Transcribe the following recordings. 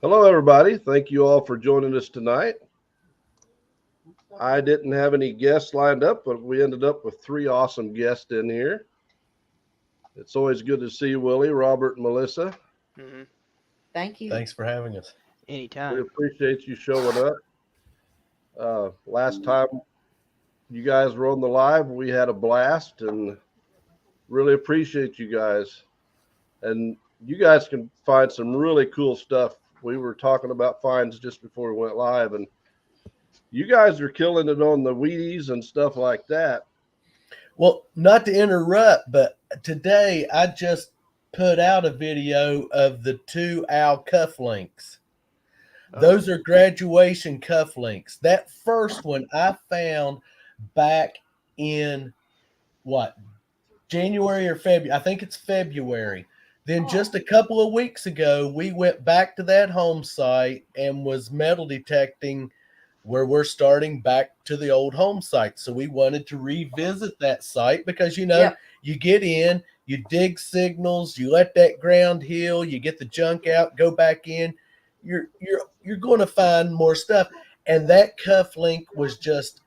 Hello, everybody. Thank you all for joining us tonight. I didn't have any guests lined up, but we ended up with three awesome guests in here. It's always good to see Willie, Robert, and Melissa. Mm-hmm. Thank you. Thanks for having us. We Anytime. appreciate you showing up. Last time you guys were on the live, we had a blast and really appreciate you guys. And you guys can find some really cool stuff. We were talking about finds just before we went live, and you guys are killing it on the Wheaties and stuff like that. Well, not to interrupt, but today I just put out a video of the two owl cufflinks. Those are graduation cufflinks. That first one I found back in what, January or February? I think it's February. Then just a couple of weeks ago, we went back to that home site and was metal detecting where we're starting back to the old home site. So we wanted to revisit that site because, Yep. you get in, you dig signals, you let that ground heal, you get the junk out, go back in. You're going to find more stuff. And that cuff link was just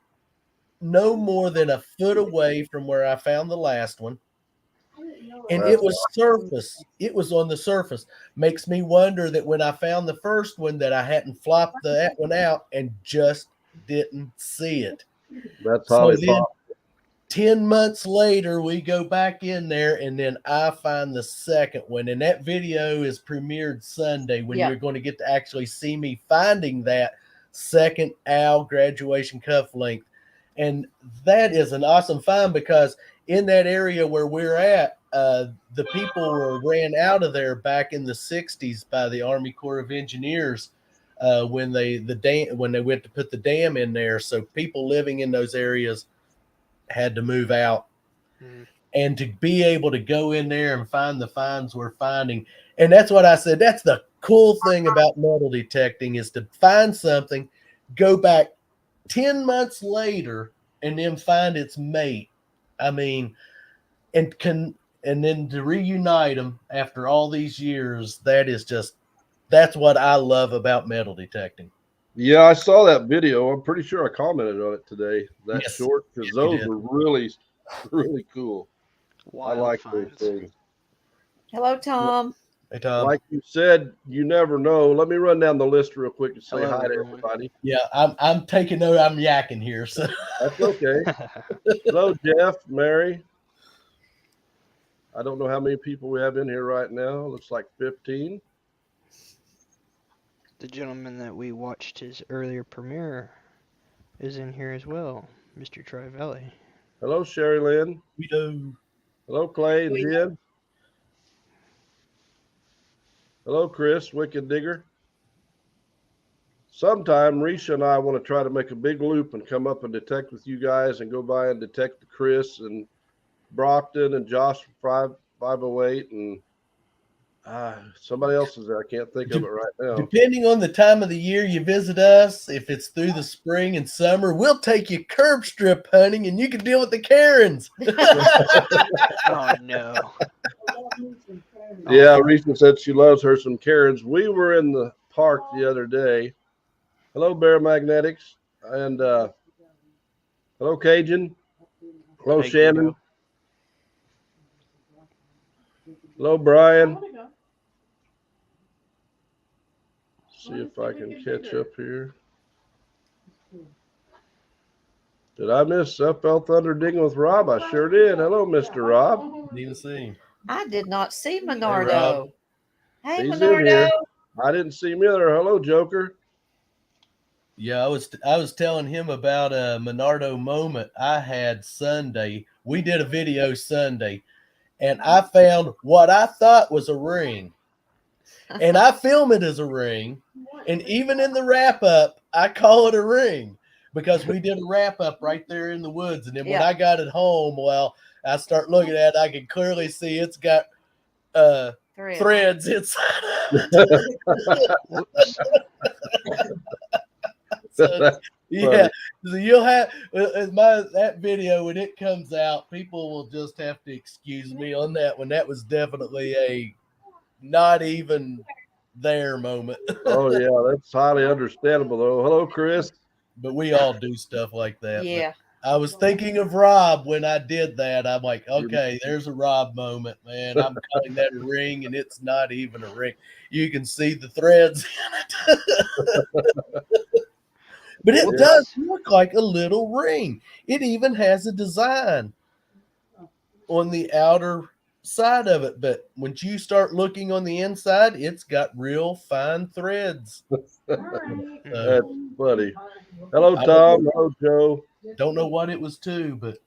no more than a foot away from where I found the last one. And That's it was surface. It was on the surface. Makes me wonder that when I found the first one that I hadn't flopped that one out and just didn't see it. That's So Holly then Pop. 10 months later, we go back in there and then I find the second one. And that video is premiered Sunday when Yeah. you're going to get to actually see me finding that second owl graduation cuff length. And that is an awesome find because in that area where we're at, the people ran out of there back in the 60s by the Army Corps of Engineers when they went to put the dam in there. So people living in those areas had to move out. Mm-hmm. And to be able to go in there and find the finds we're finding. And that's what I said. That's the cool thing about metal detecting is to find something, go back 10 months later, and then find its mate. I mean, and then to reunite them after all these years, that's what I love about metal detecting. Yeah, I saw that video. I'm pretty sure I commented on it today. That Yes, short, because yes, you those did. were really, really cool. I Wild like those finds. things. Hello, Tom. Hey, Tom. Like you said, you never know. Let me run down the list real quick and say Hello, hi to everyone. everybody. Yeah, I'm taking note. I'm yakking here. So That's okay. Hello, Jeff, Mary. I don't know how many people we have in here right now. Looks like 15. The gentleman that we watched his earlier premiere is in here as well, Mr. Trivelli. Hello, Sherry Lynn. we do. Hello, Clay and We- Jen. Hello, Chris, Wicked Digger. Sometime Risha and I want to try to make a big loop and come up and detect with you guys and go by and detect Chris and Brockton and Josh from 508 and somebody else is there. I can't think of it right now. Depending on the time of the year you visit us, if it's through the spring and summer, we'll take you curb strip hunting and you can deal with the Karens. Oh no. Yeah, Risha said she loves her some Karens. We were in the park the other day. Hello, Bear Magnetics. And hello, Cajun. Hello, Hey, Shannon. Guido. Hello, Brian. See if I can catch up here. Did I miss FL Thunder Digging with Rob? I sure did. Hello, Mr. Rob. Didn't even see him. I did not see Rob. Monardo. Hey, He's in Monardo. here. I didn't see him either. Hello, Joker. Yeah, I was telling him about a Monardo moment I had Sunday. We did a video Sunday, and I found what I thought was a ring. And I film it as a ring. And even in the wrap up, I call it a ring because we did a wrap up right there in the woods. And then when Yeah. I got it home, well, I start looking at it, I can clearly see it's got Thread. threads inside of it. Whoops. So, yeah, so you'll have that video when it comes out. People will just have to excuse me on that one. That was definitely a not even there moment. Oh yeah, that's highly understandable though. Hello, Chris. But we all do stuff like that. Yeah. But I was thinking of Rob when I did that. I'm like, okay, there's a Rob moment, man. I'm calling that a ring, and it's not even a ring. You can see the threads in it. But it does look like a little ring. It even has a design on the outer side of it. But once you start looking on the inside, it's got real fine threads. That's funny. Hello, Tom. Hello, Joe. Don't know what it was to, but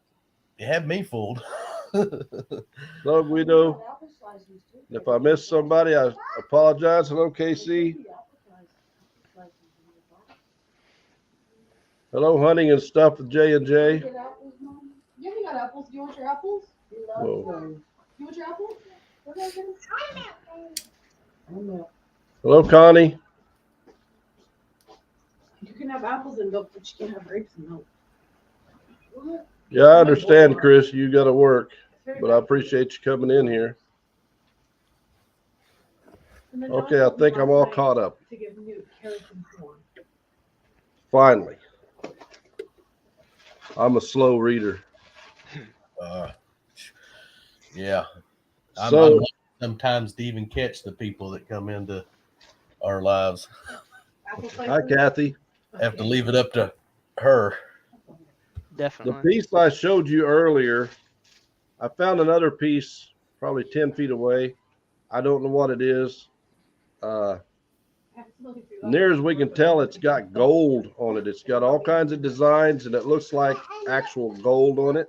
it had me fooled. Hello, Guido. If I missed somebody, I apologize. Hello, KC. Hello, hunting and stuff with J&J. You haven't got apples. Do you want your apples? Whoa. You want your apples? Hello, Connie. You can have apples and milk, but you can't have grapes and milk. Yeah, I understand, Chris. You got to work, but I appreciate you coming in here. Okay, I think I'm all caught up. To give new carrots and corn. Finally. I'm a slow reader. Yeah. So, I'm sometimes to even catch the people that come into our lives. hi, Kathy. Have to leave it up to her. The Definitely. piece I showed you earlier, I found another piece probably 10 feet away. I don't know what it is. Near as we can tell, it's got gold on it. It's got all kinds of designs, and it looks like actual gold on it.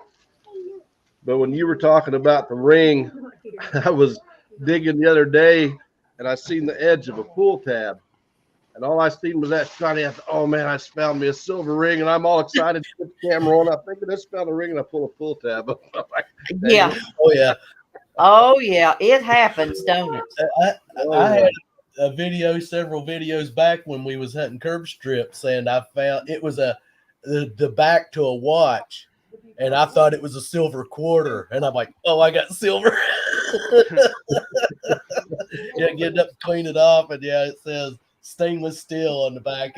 But when you were talking about the ring, I was digging the other day, and I seen the edge of a pull tab. And all I seen was that shiny. I thought, oh, man, I just found me a silver ring, and I'm all excited to put the camera on. I think I just found a ring, and I pull a pull tab. Yeah. Oh, yeah. Oh, yeah. It happens, don't it? I had a video several videos back when we was hunting curb strips, and I found it was the back to a watch, and I thought it was a silver quarter, and I'm like, oh, I got silver. Yeah, getting up to clean it off, and yeah, it says stainless steel on the back.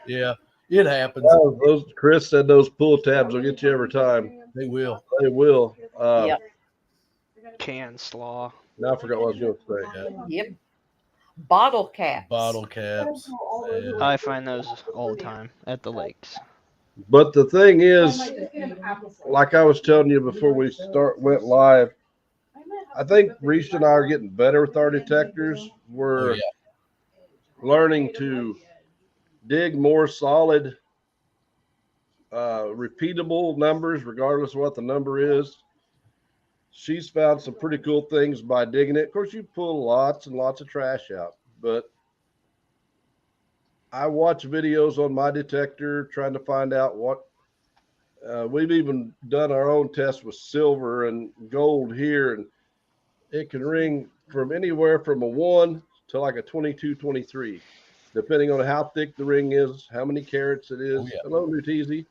Yeah, it happens. Those Chris said those pull tabs will get you every time. They will. They will. Yep. Can slaw. Now I forgot what I was going to say. Yep. Bottle caps. Bottle caps. Yeah. I find those all the time at the lakes. But the thing is, like I was telling you before we went live, I think Reese and I are getting better with our detectors. We're learning to dig more solid, repeatable numbers, regardless of what the number is. She's found some pretty cool things by digging it. Of course, you pull lots and lots of trash out, but I watch videos on my detector trying to find out what we've even done our own test with silver and gold here, and it can ring from anywhere from a 1 to like a 22, 23, depending on how thick the ring is, how many carats it is. Oh, yeah. Hello, Nutizi.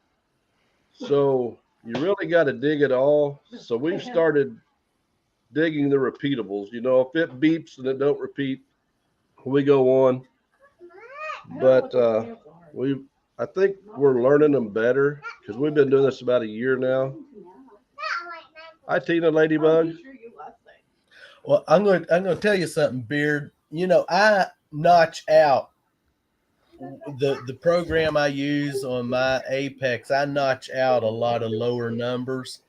So you really got to dig it all. So we've started digging the repeatables. You know, if it beeps and it don't repeat, we go on. But I think we're learning them better because we've been doing this about a year now. Hi, Tina Ladybug. Well, I'm going to tell you something, Beard. You know, I notch out the program I use on my Apex. I notch out a lot of lower numbers.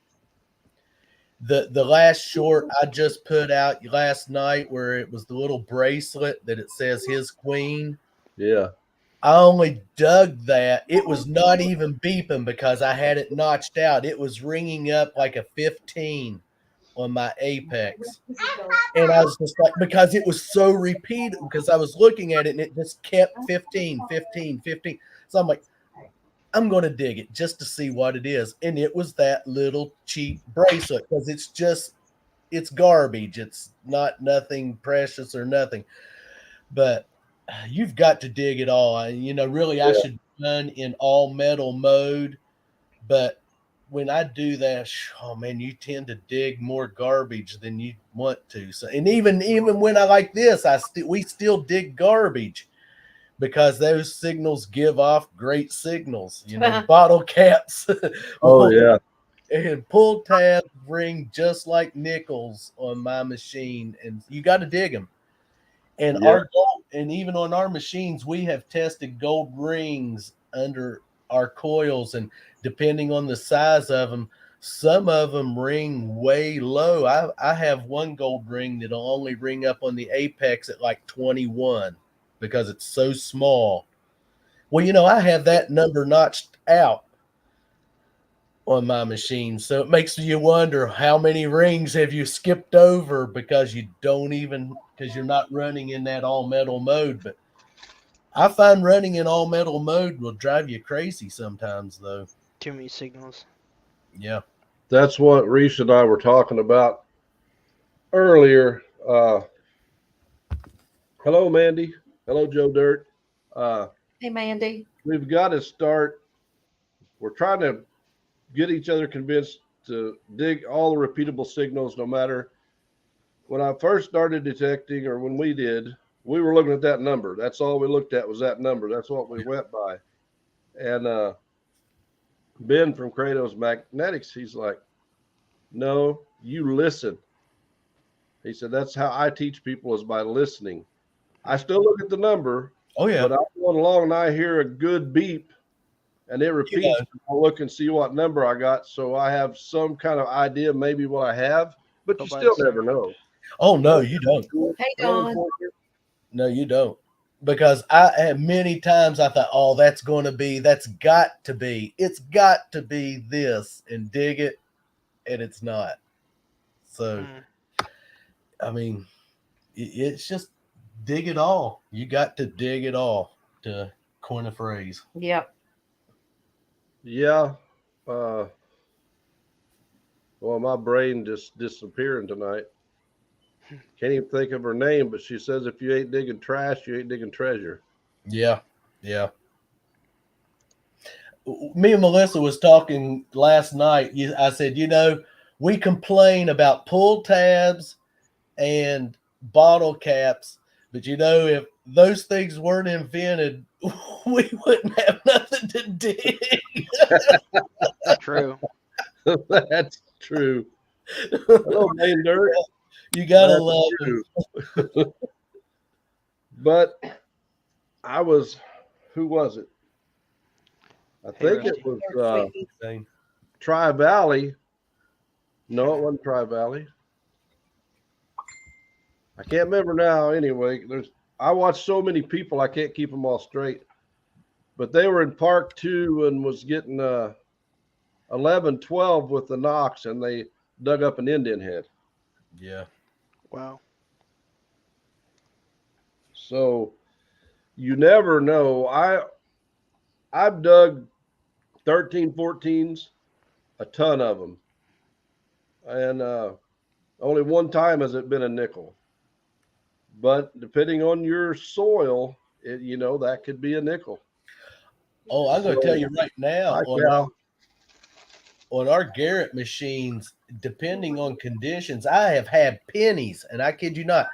The last short I just put out last night, where it was the little bracelet that it says his queen. Yeah. I only dug that. It was not even beeping because I had it notched out. It was ringing up like a 15 on my Apex. And I was just like, because it was so repeated, because I was looking at it and it just kept 15, 15, 15. So I'm like, I'm going to dig it just to see what it is. And it was that little cheap bracelet, because it's garbage. It's not nothing precious or nothing. But you've got to dig it all. You know, really, I should run in all metal mode, but when I do that, oh man, you tend to dig more garbage than you want to. So, and even when I like this, we still dig garbage because those signals give off great signals. You know, bottle caps. Oh yeah. And pull tabs ring just like nickels on my machine, and you got to dig them. And Yeah. and even on our machines, we have tested gold rings under our coils, and depending on the size of them, some of them ring way low. I have one gold ring that'll only ring up on the apex at like 21 because it's so small. Well, you know, I have that number notched out on my machine, so it makes you wonder how many rings have you skipped over because you're not running in that all metal mode. But I find running in all metal mode will drive you crazy sometimes, though. Too many signals. Yeah. That's what Reese and I were talking about earlier. Hello, Mandy. Hello, Joe Dirt. Hey, Mandy. We've got to start. We're trying to get each other convinced to dig all the repeatable signals, no matter. When I first started detecting, or when we did, we were looking at that number. That's all we looked at was that number. That's what we went by. And Ben from Kratos Magnetics, he's like, no, you listen. He said, that's how I teach people, is by listening. I still look at the number. Oh, yeah. But I'm going along and I hear a good beep and it repeats. I'll look and see what number I got, so I have some kind of idea maybe what I have, but you still never know. Oh, no, you don't. Hey, Don. No, you don't. Because I had many times I thought, oh, it's got to be this, and dig it, and it's not. So, I mean, it's just dig it all. You got to dig it all, to coin a phrase. Yep. Yeah. Well, my brain just disappearing tonight. Can't even think of her name, but she says if you ain't digging trash, you ain't digging treasure. Yeah. Yeah. Me and Melissa was talking last night. I said, we complain about pull tabs and bottle caps, but if those things weren't invented, we wouldn't have nothing to dig. True. That's true. Hello, Main Dirt. You gotta love it. But who was it? I think it was Tri Valley. No, it wasn't Tri Valley. I can't remember now. Anyway, I watch so many people I can't keep them all straight. But they were in Park 2 and was getting 11, 12 with the Knox, and they dug up an indent head. Yeah. Wow. So you never know. I've dug 13, 14s, a ton of them. And only one time has it been a nickel. But depending on your soil, that could be a nickel. Oh, I'm going to tell you right now, on our Garrett machines, depending on conditions, I have had pennies, and I kid you not,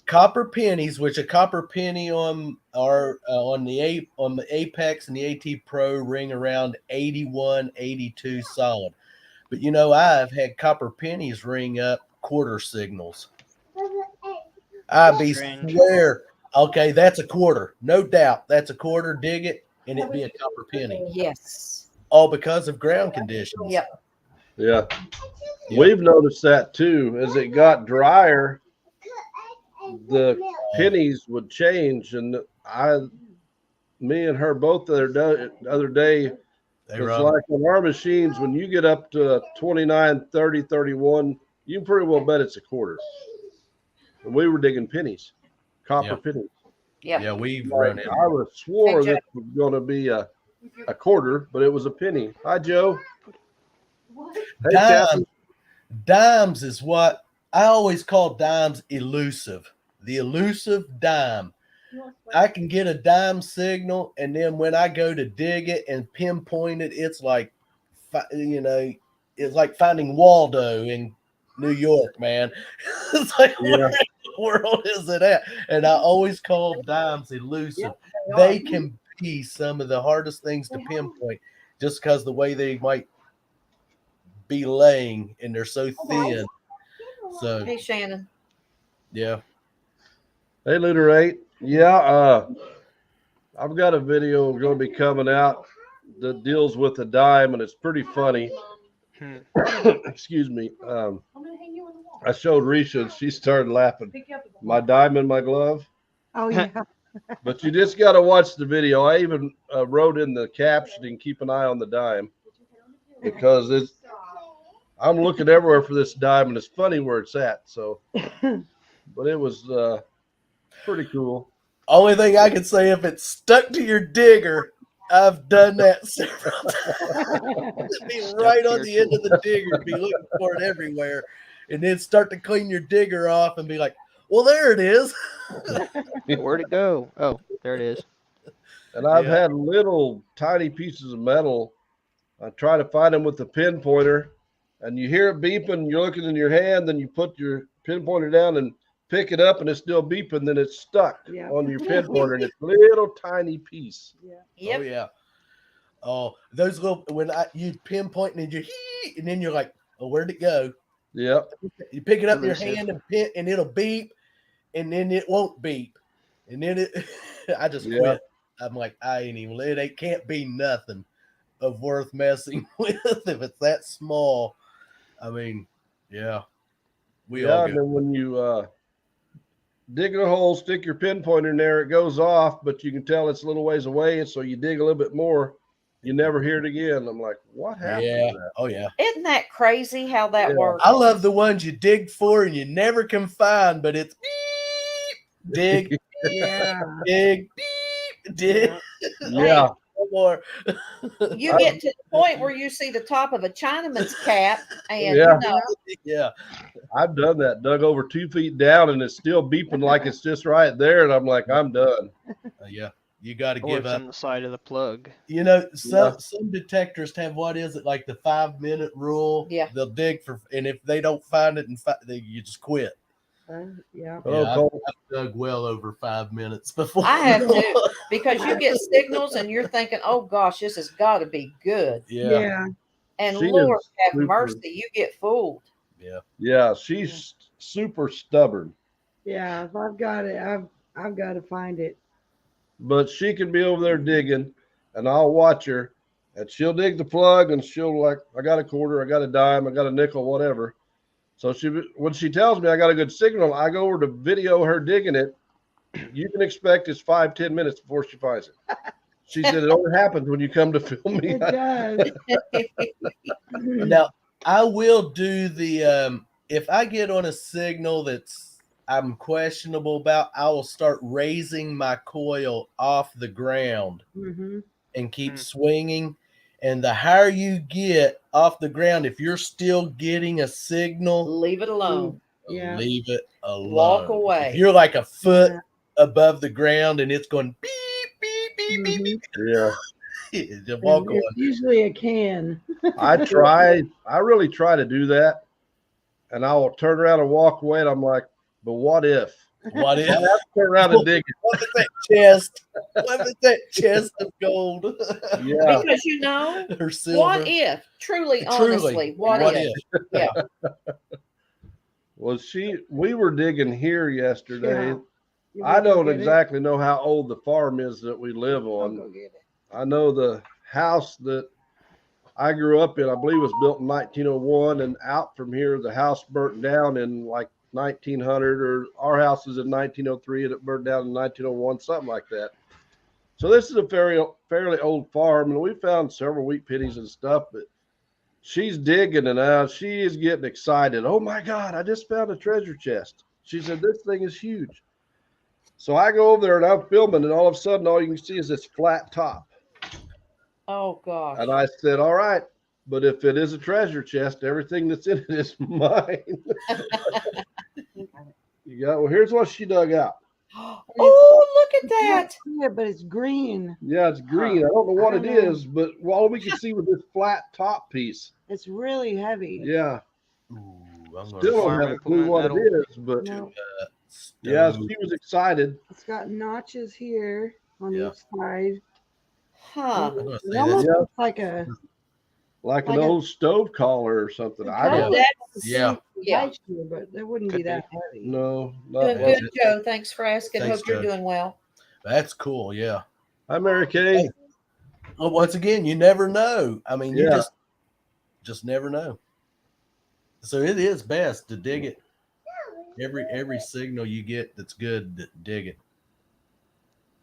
copper pennies, which a copper penny on the Apex and the AT Pro ring around 81, 82 solid. But I've had copper pennies ring up quarter signals. Swear, okay, that's a quarter, no doubt. That's a quarter. Dig it, and it'd be a copper penny. Yes. All because of ground conditions. Yep. Yeah. We've noticed that too. As it got drier, the pennies would change, and me and her both the other day, it's like on our machines, when you get up to 29, 30, 31, you can pretty well bet it's a quarter. And we were digging pennies, copper pennies. Yep. Yeah, we've run it. I would have swore this was going to be a quarter, but it was a penny. Hi, Joe. Hey, dimes is what I always call dimes elusive. The elusive dime. I can get a dime signal, and then when I go to dig it and pinpoint it, it's like you know, it's like finding Waldo in New York, man. It's like, Yeah. where in the world is it at? And I always call dimes elusive. Yep, They can be some of the hardest things to pinpoint just because the way they might be laying and they're so thin. So Hey, Shannon. yeah. Hey, Looter 8. Yeah, I've got a video going to be coming out that deals with the dime, and it's pretty funny. Hmm. Excuse me. I'm gonna hang you on the wall. I showed Risha, and she started laughing. Pick you up at the My dime in my glove. Oh yeah. But you just got to watch the video. I even wrote in the captioning, keep an eye on the dime, because I'm looking everywhere for this dime, and it's funny where it's at. So, but it was pretty cool. Only thing I can say, if it's stuck to your digger, I've done that several times. It'd be right on the end of the digger, be looking for it everywhere, and then start to clean your digger off and be like, well, there it is. Where'd it go? Oh, there it is. And I've Yeah. had little tiny pieces of metal. I try to find them with the pinpointer, and you hear it beeping. You're looking in your hand, then you put your pinpointer down and pick it up, and it's still beeping. Then it's stuck Yeah. on your pinpointer, and it's a little tiny piece. Yep. Oh yeah. Oh, those little when you pinpoint and and then you're like, oh, where'd it go? Yep. You pick it up in your Elusive. hand and pin, and it'll beep, and then it won't beep, and then it. I just Yeah. quit. I'm like, I ain't even. It can't be nothing of worth messing with if it's that small. I mean, yeah, we Yeah. all And go. then when you dig a hole, stick your pinpointer in there, it goes off, but you can tell it's a little ways away. And so you dig a little bit more, you never hear it again. I'm like, what happened Yeah. to that? Oh yeah. Isn't that crazy how that Yeah. works? I love the ones you dig for and you never can find, but it's beep, dig, Yeah. dig, beep, dig. Yeah. No more. You get to the point where you see the top of a Chinaman's cap, and Yeah. you know, Yeah. I've done that, dug over 2 feet down, and it's still beeping like it's just right there. And I'm like, I'm done. Yeah. You got to Or give it's up. in the side of the plug. You know, some Yeah. some detectors have what is it like the 5-minute rule? Yeah. They'll dig for, and if they don't find it, you just quit. Yeah. Oh, Yeah, Cole. I've dug well over 5 minutes before. I have too, because you get signals and you're thinking, oh gosh, this has got to be good. Yeah. Yeah. And She Lord is have super- mercy, you get fooled. Yeah. Yeah, she's super stubborn, Yeah. If I've got it, I've got to find it. but she can be over there digging, and I'll watch her, and she'll dig the plug, and she'll like, I got a quarter, I got a dime, I got a nickel, whatever. So when she tells me I got a good signal, I go over to video her digging it. You can expect it's 5-10 minutes before she finds it. She said it only happens when you come to film me. It does. Now I will do the if I get on a signal that's I'm questionable about, I will start raising my coil off the ground Mm-hmm. and keep Hmm. swinging. And the higher you get off the ground, if you're still getting a signal, Leave it alone. Yeah. leave it alone. Walk away. If you're like a foot Yeah. above the ground and it's going beep, beep, beep, beep, Mhm. Yeah, beep, just walk away. It's usually a can. I really try to do that, and I will turn around and walk away, and I'm like, but what if? What if? Turn around and dig it. What is that chest? What is that chest of gold? Yeah. Because you know, Or silver? what if? Truly, honestly, what if? Yeah. Well, we were digging here yesterday. Yeah. You I wanna go don't get it? exactly know how old the farm is that we live I'll on. go get it. I know the house that I grew up in, I believe, was built in 1901, and out from here, the house burnt down in like 1900, or our house is in 1903, and it burned down in 1901, something like that. So this is a fairly old farm, and we found several wheat pennies and stuff, but she's digging, and she is getting excited. Oh my God, I just found a treasure chest. She said, this thing is huge. So I go over there and I'm filming, and all of a sudden, all you can see is this flat top. Oh gosh. And I said, all right, but if it is a treasure chest, everything that's in it is mine. You got, well, here's what she dug out. Oh, look at that. Yeah, but it's green. Yeah, it's green. I don't know what it is, but all we can see was this flat top piece. It's really heavy. Yeah, Ooh, I'm gonna still don't Farm have a clue implement what it metal. is, but No, yeah, stove. she was excited. it's got notches here on Yeah. each side. Huh. I'm gonna say It almost Yeah. looks like a Like an Like a- old stove collar or something. I Oh, don't that's Yeah. Yeah. shoe, but that wouldn't Could be that heavy. know. Not doing much. good, Joe. Thanks for asking. Thanks, Hope you're Joe. doing well. That's cool. Yeah. Hi, Mary Kay. Hey. Well, once again, you never know. I mean, you Yeah. just never know. So it is best to dig it. Every signal you get that's good, dig it.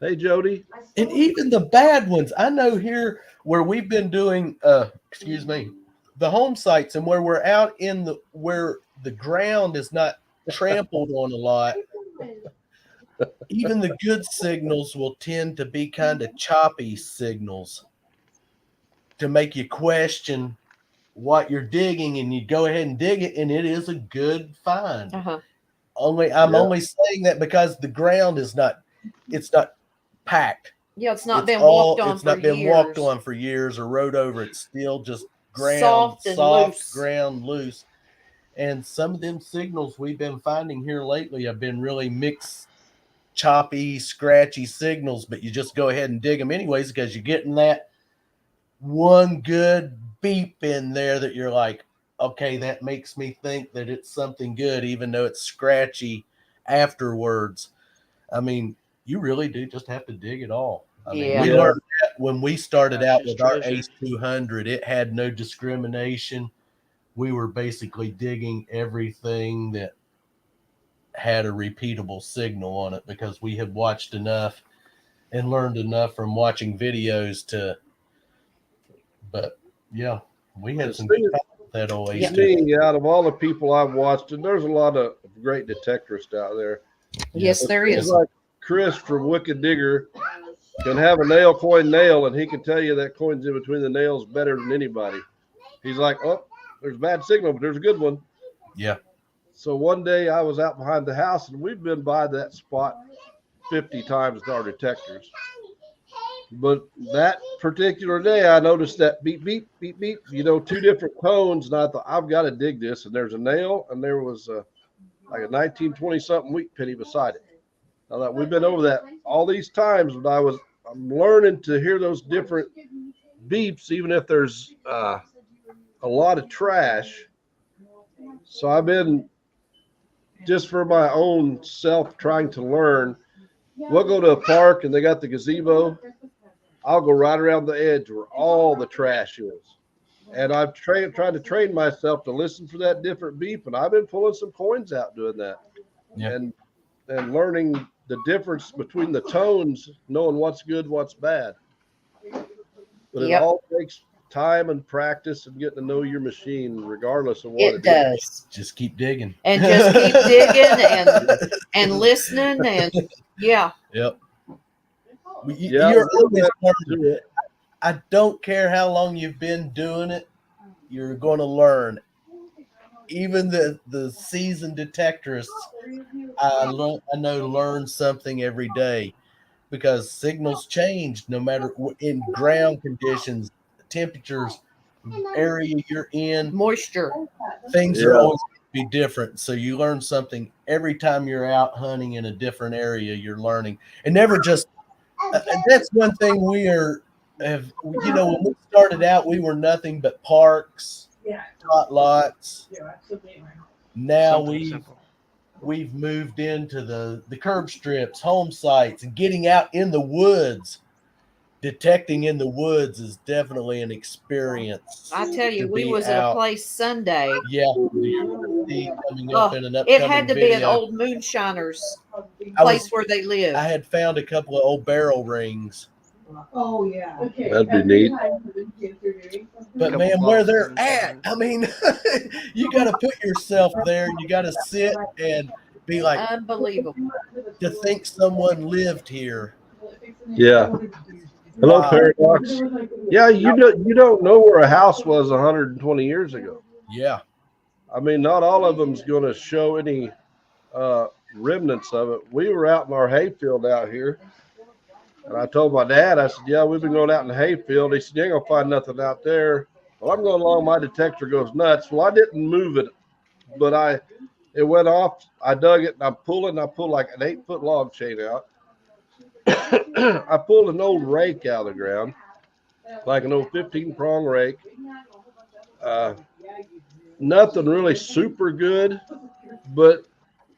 Hey, Jody. And even the bad ones. I know here where we've been doing the home sites and where we're out in where the ground is not trampled on a lot. Even the good signals will tend to be kind of choppy signals to make you question what you're digging, and you go ahead and dig it, and it is a good find. Uh-huh. I'm Yeah. only saying that because the ground is not packed. Yeah, it's not It's been walked on it's for not been years. walked on for years or rode over. It's still just ground, Soft and loose. ground, loose. And some of them signals we've been finding here lately have been really mixed, choppy, scratchy signals, but you just go ahead and dig them anyways because you're getting that one good beep in there that you're like, okay, that makes me think that it's something good, even though it's scratchy afterwards. I mean, you really do just have to dig it all. I mean, Yeah. we learned that when we started out Precious with our treasure. Ace 200, it had no discrimination. We were basically digging everything that had a repeatable signal on it because we had watched enough and learned enough from watching videos but yeah, we had The some thing good times with that old Ace Yeah. 200. Me, out of all the people I've watched, and there's a lot of great detectorists out there. Yes, there It's is. like Chris from Wicked Digger can have a nail coin nail, and he can tell you that coin's in between the nails better than anybody. He's like, oh, there's a bad signal, but there's a good one. Yeah. So one day I was out behind the house, and we've been by that spot 50 times with our detectors. But that particular day, I noticed that beep, beep, beep, beep, two different tones. And I thought, I've got to dig this. And there's a nail, and there was like a 1920 something wheat penny beside it. I thought, we've been over that all these times, but I'm learning to hear those different beeps, even if there's a lot of trash. So I've been, just for my own self, trying to learn. We'll go to a park and they got the gazebo. I'll go right around the edge where all the trash is. And I've tried to train myself to listen for that different beep. And I've been pulling some coins out doing that. Yeah. And learning the difference between the tones, knowing what's good, what's bad. But it Yep. all takes time and practice and getting to know your machine, regardless of what It it is. does. Just keep digging. And just keep digging and listening and yeah. Yep. Yeah, You're we'll always learning. do it. I don't care how long you've been doing it, you're going to learn. Even the seasoned detectorists, I know learn something every day because signals change no matter in ground conditions, temperatures, area you're in, Moisture. things Yeah. are always going to be different. So you learn something every time you're out hunting in a different area. You're learning, and never just. That's one thing when we started out, we were nothing but parks, tot lots. Now Something simple. we've moved into the curb strips, home sites, and getting out in the woods. Detecting in the woods is definitely an experience. I tell you, to we be was at a out. place Sunday. Yeah, you're gonna see coming up in an upcoming It had to be an video. old moonshiners I place was- where they live. I had found a couple of old barrel rings, Oh, yeah. That'd be neat. but Couple man, where bottles they're of at, moonshine. I mean, you got to put yourself there. You got to sit and be like, Unbelievable. to think someone lived here. Yeah. Hello, Wow. Paradox. Yeah, you don't know where a house was 120 years ago. Yeah, I mean, not all of them's going to show any remnants of it. We were out in our hayfield out here, And I told my dad, I said, yeah, we've been going out in the hayfield. He said, you ain't gonna find nothing out there. Well, I'm going along, my detector goes nuts. Well, I didn't move it, but it went off. I dug it and I pulled like an 8-foot log chain out. I pulled an old rake out of the ground, like an old 15-prong rake. Nothing really super good, but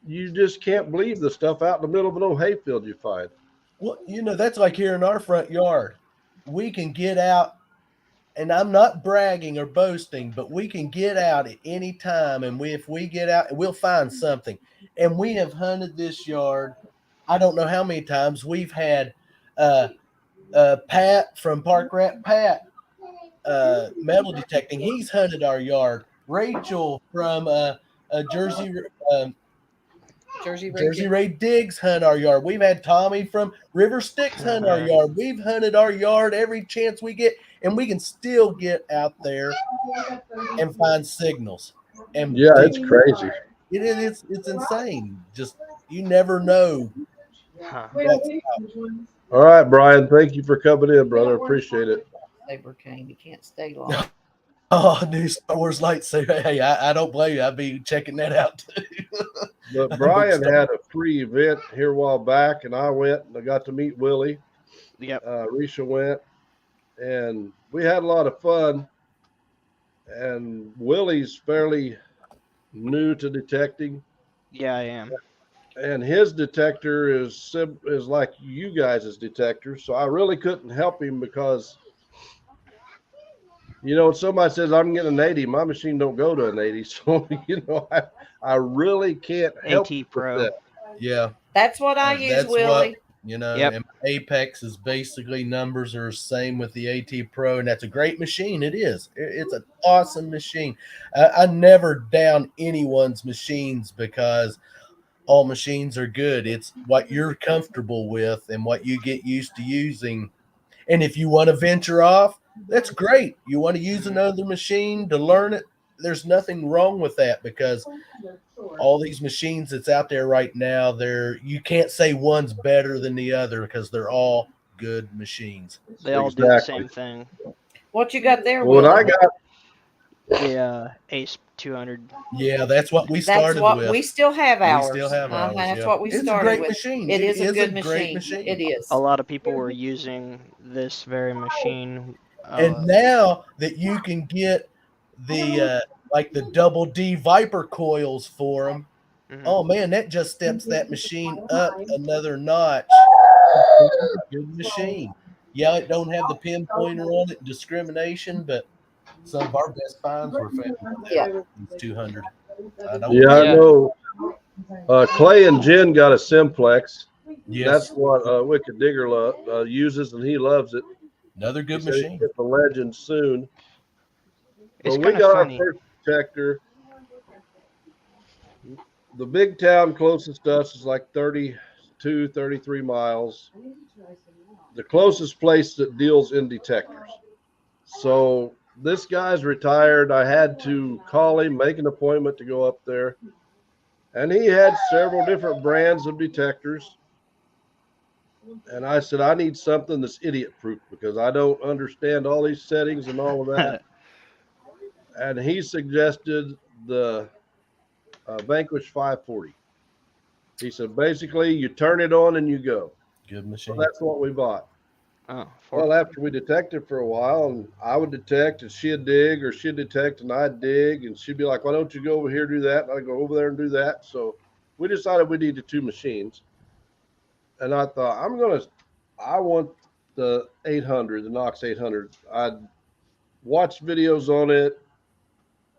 you just can't believe the stuff out in the middle of an old hayfield you find. Well, that's like here in our front yard. We can get out, and I'm not bragging or boasting, but we can get out at any time, and if we get out, we'll find something. And we have hunted this yard. I don't know how many times we've had Pat from Park Rat Pat metal detecting. He's hunted our yard. Rachel from Jersey Jersey Ray Diggs hunt our yard. We've had Tommy from River Styx hunt our yard. We've hunted our yard every chance we get, and we can still get out there and find signals. And Yeah, it's crazy. It's insane. Just you never know. Huh. All right, Brian, thank you for coming in, brother. Appreciate it. Saber cane. You can't stay long. Oh, new Star Wars lightsaber. Hey, I don't blame you. I'd be checking that out too. But Brian had a free event here a while back, and I went and I got to meet Willie. Yep. Risha went, and we had a lot of fun. And Willie's fairly new to detecting, Yeah, I am. and his detector is like you guys' detector. So I really couldn't help him because, somebody says I'm getting an 80, my machine don't go to an 80. So, I really can't help AT Pro. that. Yeah. That's what I use, That's Willie. Yep. And Apex is basically numbers are the same with the AT Pro, and that's a great machine. It is. It's an awesome machine. I never down anyone's machines because all machines are good. It's what you're comfortable with and what you get used to using. And if you want to venture off, that's great. You want to use another machine to learn it, there's nothing wrong with that because all these machines that's out there right now, you can't say one's better than the other because they're all good machines. They all do the same thing. What you got there, Well, Willie? what I got, The Ace 200. Yeah, that's what we That's started what with. we still have ours. We still have ours. That's yeah. what we It's started a great with. machine. It is a good great machine. It is. A lot of people were using this very machine. And now that you can get the like the double D Viper coils for them, oh man, that just steps that machine up another notch. Good machine. Yeah, it don't have the pinpointer on it, discrimination, but some of our best finds were found with that 200. I know. Clay and Jen got a Simplex. Yes. That's what Wicked Digger uses, and he loves it. Another good He said he'll machine. get the legend soon. It's But we kind got of funny. our first detector. The big town closest to us is like 32, 33 miles. The closest place that deals in detectors. So this guy's retired. I had to call him, make an appointment to go up there. And he had several different brands of detectors. And I said, I need something that's idiot proof because I don't understand all these settings and all of that. And he suggested the Vanquish 540. He said, basically, you turn it on and you go. Good So machine. that's what we bought. Oh, Well, after we detected for a while, and I would detect and she'd dig, or she'd detect and I'd dig, and she'd be like, why don't you go over here, do that? And I'd go over there and do that. So we decided we needed two machines. And I thought, I want the 800, the Knox 800. I'd watched videos on it,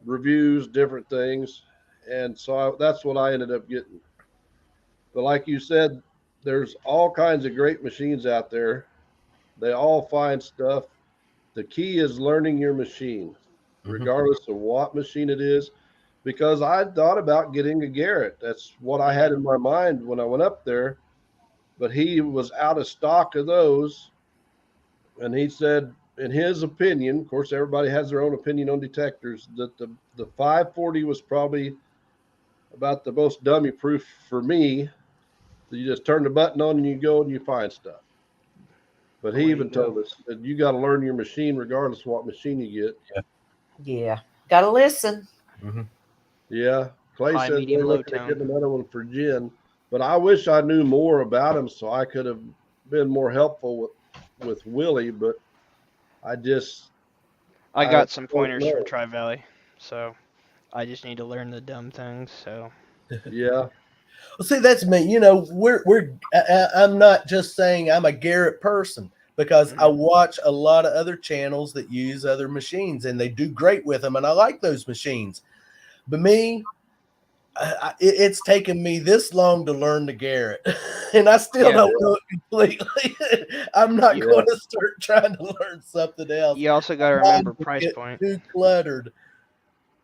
reviews, different things. And so that's what I ended up getting. But like you said, there's all kinds of great machines out there. They all find stuff. The key is learning your machine, regardless of what machine it is, because I thought about getting a Garrett. That's what I had in my mind when I went up there, but he was out of stock of those. And he said, in his opinion, of course, everybody has their own opinion on detectors, that the 540 was probably about the most dummy proof for me. You just turn the button on and you go and you find stuff. But Way he to even go. told us that you got to learn your machine regardless of what machine you get. Yeah. Gotta listen. Yeah. Clay High, says medium, they're low looking at tone. getting another one for Jen, but I wish I knew more about him so I could have been more helpful with Willie. But I just I I got some don't pointers from know. Tri Valley, so I just need to learn the dumb things. So Yeah, Well, see, that's me. You know, I'm not just saying I'm a Garrett person because I watch a lot of other channels that use other machines and they do great with them, and I like those machines. But me, it's taken me this long to learn the Garrett, and I still Yeah. don't know it completely. I'm not You- going to start trying to learn something else. you also got to Mine remember will price get point. too cluttered.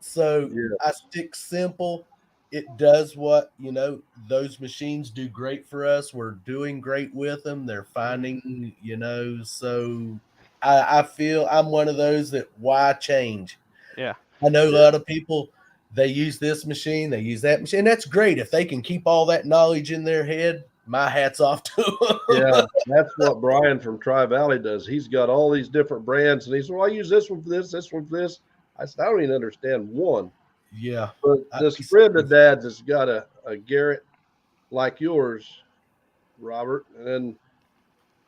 So yeah, I stick simple. It does what, you know, those machines do great for us. We're doing great with them. They're finding, you know, so I feel I'm one of those that why change? Yeah. I know a yeah. lot of people, they use this machine, they use that machine. That's great. If they can keep all that knowledge in their head, my hat's off to them. Yeah, that's what Brian from Tri Valley does. He's got all these different brands, and he said, "Well, I use this one for this one for this." I said, "I don't even understand one." Yeah. But I'd this be friend of surprised. Dad's has got a Garrett like yours, Robert, and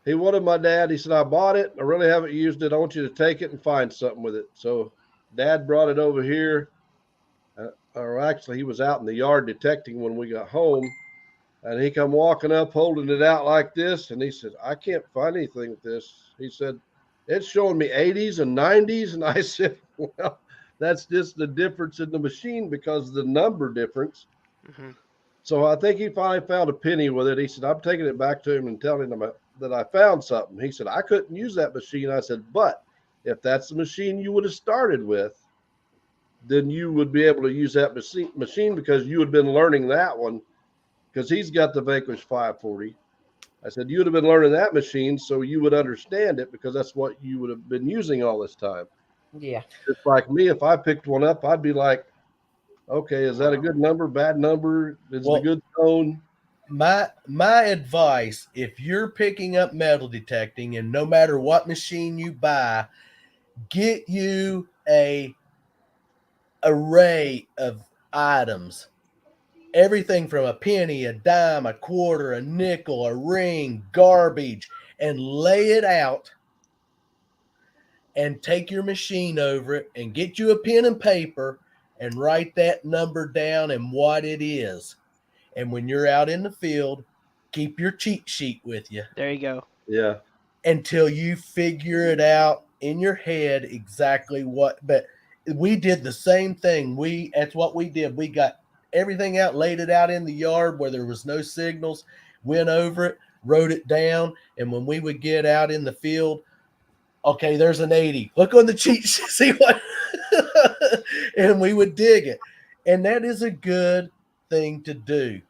he wanted my dad. He said, "I bought it. I really haven't used it. I want you to take it and find something with it." So, Dad brought it over here, or actually, he was out in the yard detecting when we got home. And he come walking up holding it out like this. And he said, "I can't find anything with this." He said, "It's showing me 80s and 90s." And I said, "Well, that's just the difference in the machine because of the number difference." Hmm. So I think he finally found a penny with it. He said, "I'm taking it back to him and telling him that I found something." He said, "I couldn't use that machine." I said, "But if that's the machine you would have started with, then you would be able to use that machine because you had been learning that one because he's got the Vanquish 540." I said, "You would have been learning that machine so you would understand it because that's what you would have been using all this time." Yeah. It's like me, if I picked one up, I'd be like, "Okay, is that a good number, bad number? Is it a Well, good tone?" my advice, if you're picking up metal detecting, and no matter what machine you buy, get you a array of items, everything from a penny, a dime, a quarter, a nickel, a ring, garbage, and lay it out and take your machine over it and get you a pen and paper and write that number down and what it is. And when you're out in the field, keep your cheat sheet with you There you go. Yeah, until you figure it out in your head exactly what. But we did the same thing. That's what we did. We got everything out, laid it out in the yard where there was no signals, went over it, wrote it down, and when we would get out in the field, okay, there's an 80. Look on the cheat sheet, see what, and we would dig it. And that is a good thing to do.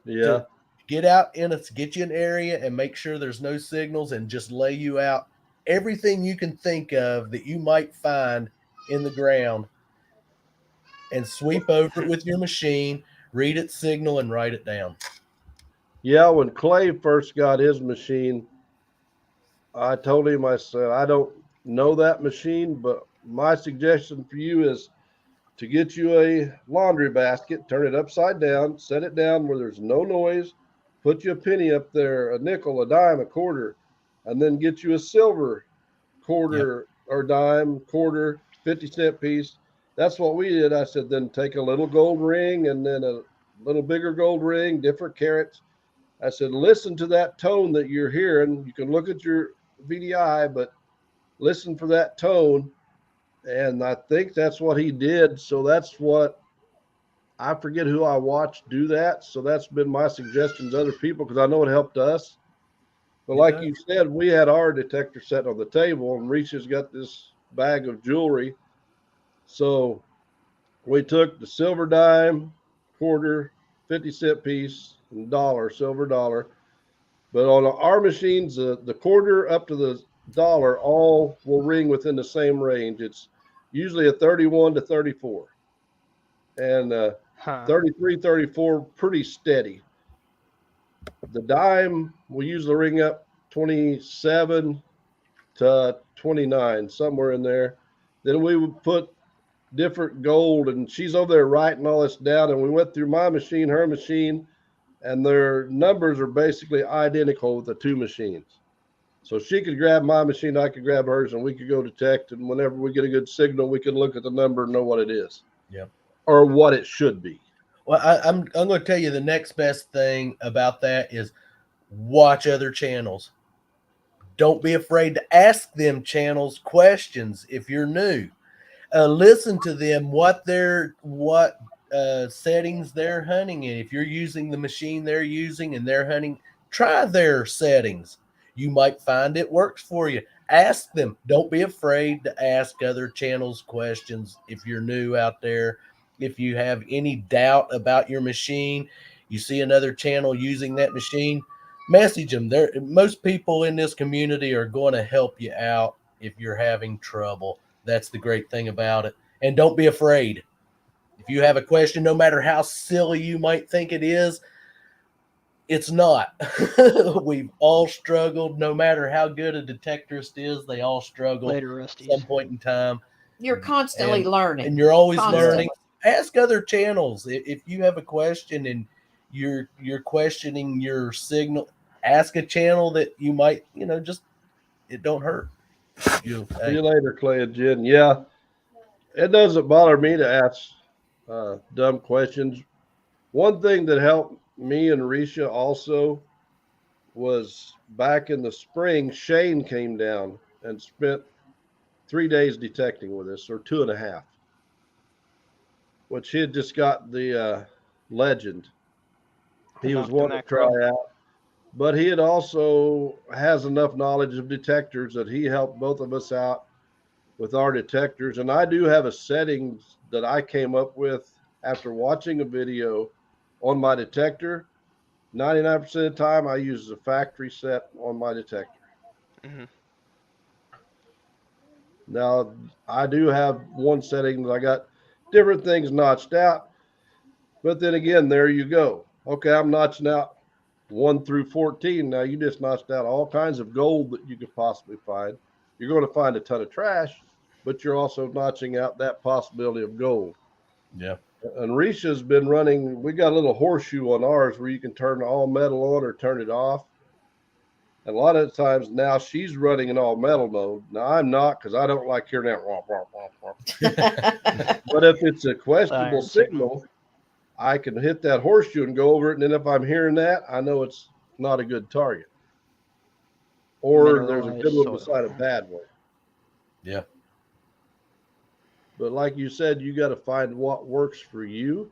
yeah, To get out get you an area and make sure there's no signals and just lay you out everything you can think of that you might find in the ground and sweep over it with your machine, read its signal and write it down. yeah. When Clay first got his machine, I told him, I said, "I don't know that machine, but my suggestion for you is to get you a laundry basket, turn it upside down, set it down where there's no noise, put you a penny up there, a nickel, a dime, a quarter, and then get you a silver Yep. quarter or dime, quarter, 50-cent piece." That's what we did. I said, then take a little gold ring and then a little bigger gold ring, different carats. I said, listen to that tone that you're hearing. You can look at your VDI, but listen for that tone. And I think that's what he did. So that's what I forget who I watched do that. So that's been my suggestion to other people because I know it helped us. But It like does. you said, we had our detector set on the table, and Reese's got this bag of jewelry. So we took the silver dime, quarter, 50-cent piece, and dollar, silver dollar. But on our machines, the quarter up to the dollar all will ring within the same range. It's usually a 31 to 34. And Huh. 33, 34, pretty steady. The dime will usually ring up 27 to 29, somewhere in there. Then we would put different gold, and she's over there writing all this down. And we went through my machine, her machine, and their numbers are basically identical with the two machines. So she could grab my machine, I could grab hers, and we could go detect. And whenever we get a good signal, we can look at the number and know what it is. Yep. Or what it should be. Well, I'm going to tell you the next best thing about that is watch other channels. Don't be afraid to ask them channels questions if you're new. Listen to them, what settings they're hunting in. If you're using the machine they're using and they're hunting, try their settings. You might find it works for you. Ask them. Don't be afraid to ask other channels questions if you're new out there. If you have any doubt about your machine, you see another channel using that machine, message them. Most people in this community are going to help you out if you're having trouble. That's the great thing about it. And don't be afraid. If you have a question, no matter how silly you might think it is, it's not. We've all struggled. No matter how good a detectorist is, they all struggle Later, at Rusties. some point in time. You're constantly learning. And you're always Constantly. learning. Ask other channels. If you have a question and you're questioning your signal, ask a channel that you might, just, it don't hurt. See you later, Clay and Jen. Yeah, it doesn't bother me to ask dumb questions. One thing that helped me and Risha also was back in the spring, Shane came down and spent 3 days detecting with us, or 2.5, which he had just got the legend. He was wanting to try out, but he had also has enough knowledge of detectors that he helped both of us out with our detectors. And I do have a settings that I came up with after watching a video on my detector. 99% of the time I use the factory set on my detector. Mm-hmm. Now I do have one setting that I got different things notched out, but then again, there you go. Okay, I'm notching out 1 through 14. Now you just notched out all kinds of gold that you could possibly find. You're going to find a ton of trash, but you're also notching out that possibility of gold. Yeah. And Risha's been running, we got a little horseshoe on ours where you can turn all metal on or turn it off. And a lot of times now she's running in all metal mode. Now I'm not, because I don't like hearing that. Womp, womp, womp, womp. But if it's a questionable signal, I can hit that horseshoe and go over it. And then if I'm hearing that, I know it's not a good target. Or there's a good one beside a bad one. Yeah. But like you said, you got to find what works for you.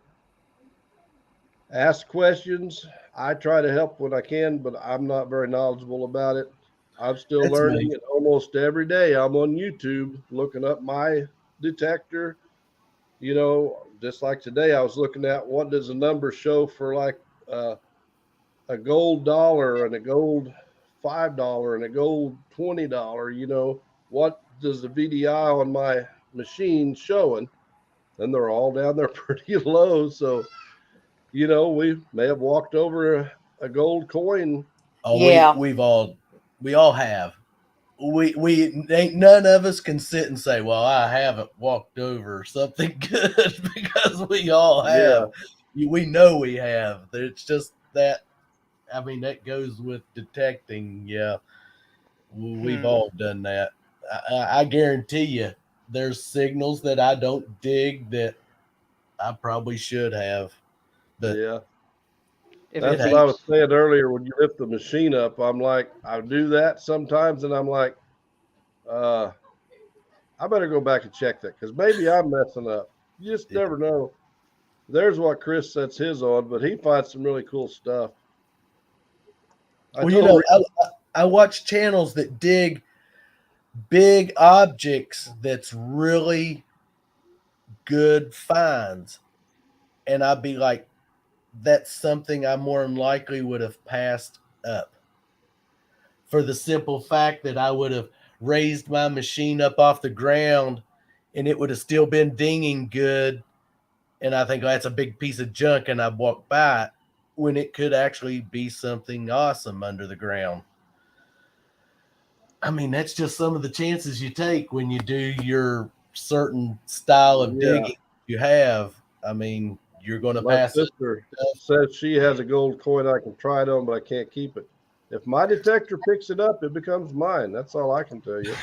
Ask questions. I try to help when I can, but I'm not very knowledgeable about it. I'm still learning it almost every day. I'm on YouTube looking up my detector. Just like today, I was looking at what does the number show for like a gold dollar and a gold $5 and a gold $20. What does the VDI on my machine showing? And they're all down there pretty low. So, we may have walked over a gold coin. Oh, yeah. we all have. We ain't, none of us can sit and say, well, I haven't walked over something good, because we all have. Yeah. We know we have. It's just that, that goes with detecting. Yeah. We've all done that. I guarantee you there's signals that I don't dig that I probably should have. But yeah. If That's what I was saying earlier. When you lift the machine up, I'm like, I do that sometimes, and I'm like, I better go back and check that, because maybe I'm messing up. You just never know. There's what Chris sets his on, but he finds some really cool stuff. I watch channels that dig big objects that's really good finds, and I'd be like, that's something I more than likely would have passed up, for the simple fact that I would have raised my machine up off the ground and it would have still been dinging good. And I think, that's a big piece of junk, and I walked by it, when it could actually be something awesome under the ground. I mean, that's just some of the chances you take when you do your certain style of Yeah. digging you have. I mean, you're going to My pass it. sister says she has a gold coin I can try it on, but I can't keep it. If my detector picks it up, it becomes mine. That's all I can tell you.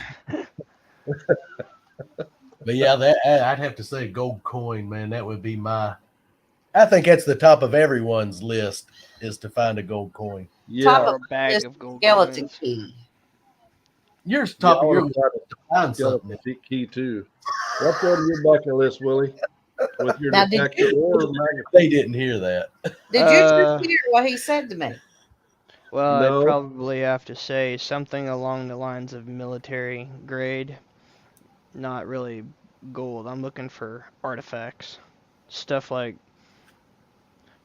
But yeah, that I'd have to say gold coin, man. That would be my. I think that's the top of everyone's list is to find a gold coin. Top Yeah, Or of a bag this of gold skeleton coins. key. Yours yeah, top I of your want list to try to find the something. skeleton key too. What's on your bucket list, Willie? With your Now, did detector you, or magazine? They didn't hear that. did you just hear what he said to me? Well, I'd No. probably have to say something along the lines of military grade. Not really gold. I'm looking for artifacts. Stuff like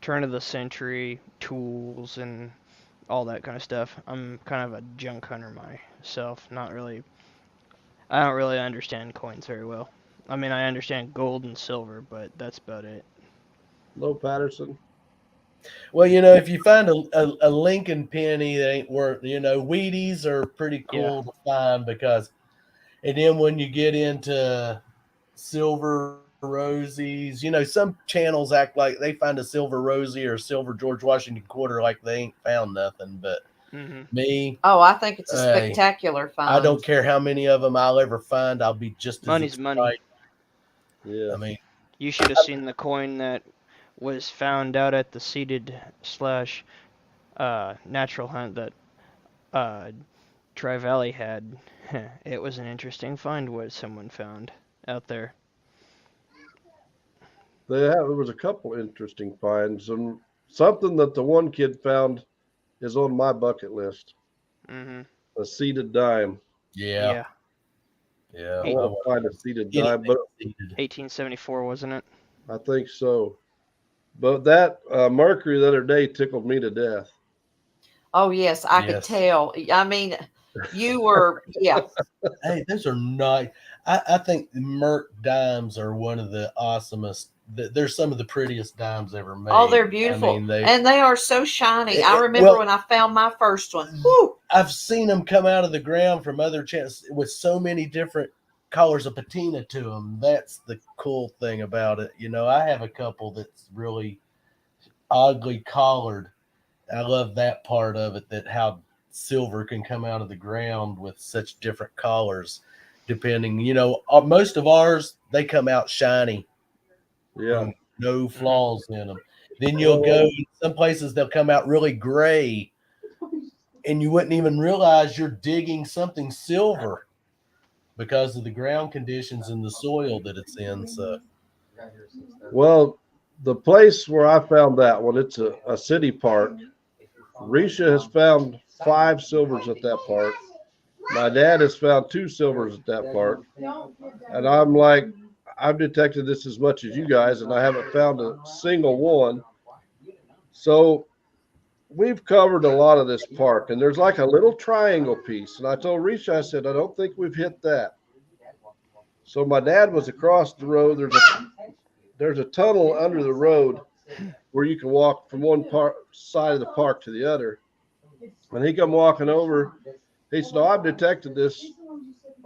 turn of the century tools and all that kind of stuff. I'm kind of a junk hunter myself. I don't really understand coins very well. I mean, I understand gold and silver, but that's about it. No, Patterson. Well, if you find a Lincoln penny that ain't worth, Wheaties are pretty cool to find because, and then when you get into silver rosies, some channels act like they find a silver rosie or a silver George Washington quarter like they ain't found nothing. But Mm-hmm. me, Oh, I think it's a Hey, spectacular find. I don't care how many of them I'll ever find. I'll be just as Money's excited. money. Yeah. I mean, You should have seen the coin that was found out at the seeded slash natural hunt that Tri Valley had. It was an interesting find what someone found out there. There was a couple interesting finds, and something that the one kid found is on my bucket list. Mm-hmm. A seeded dime. yeah. I want to find a seeded dime, but 1874, wasn't it? I think so. But that Mercury the other day tickled me to death. Oh, yes, I could Yes. tell. I mean, you were, yeah. Hey, those are not. I think the Merc dimes are one of the awesomest. They're some of the prettiest dimes ever made. Oh, they're beautiful. I mean, and they are so shiny. I remember well- when I found my first one. Whew. I've seen them come out of the ground from other channels with so many different colors of patina to them. That's the cool thing about it. I have a couple that's really oddly collared. I love that part of it, that how silver can come out of the ground with such different colors depending, most of ours, they come out shiny. Yeah. No flaws in them. Then you'll go some places, they'll come out really gray and you wouldn't even realize you're digging something silver because of the ground conditions and the soil that it's in. So, Well, the place where I found that one, it's a city park. Risha has found 5 silvers at that park. My dad has found 2 silvers at that park. And I'm like, I've detected this as much as you guys, and I haven't found a single one. So we've covered a lot of this park, and there's like a little triangle piece. And I told Risha, I said, I don't think we've hit that. So my dad was across the road. There's a tunnel under the road where you can walk from one side of the park to the other. And he come walking over. He said, I've detected this.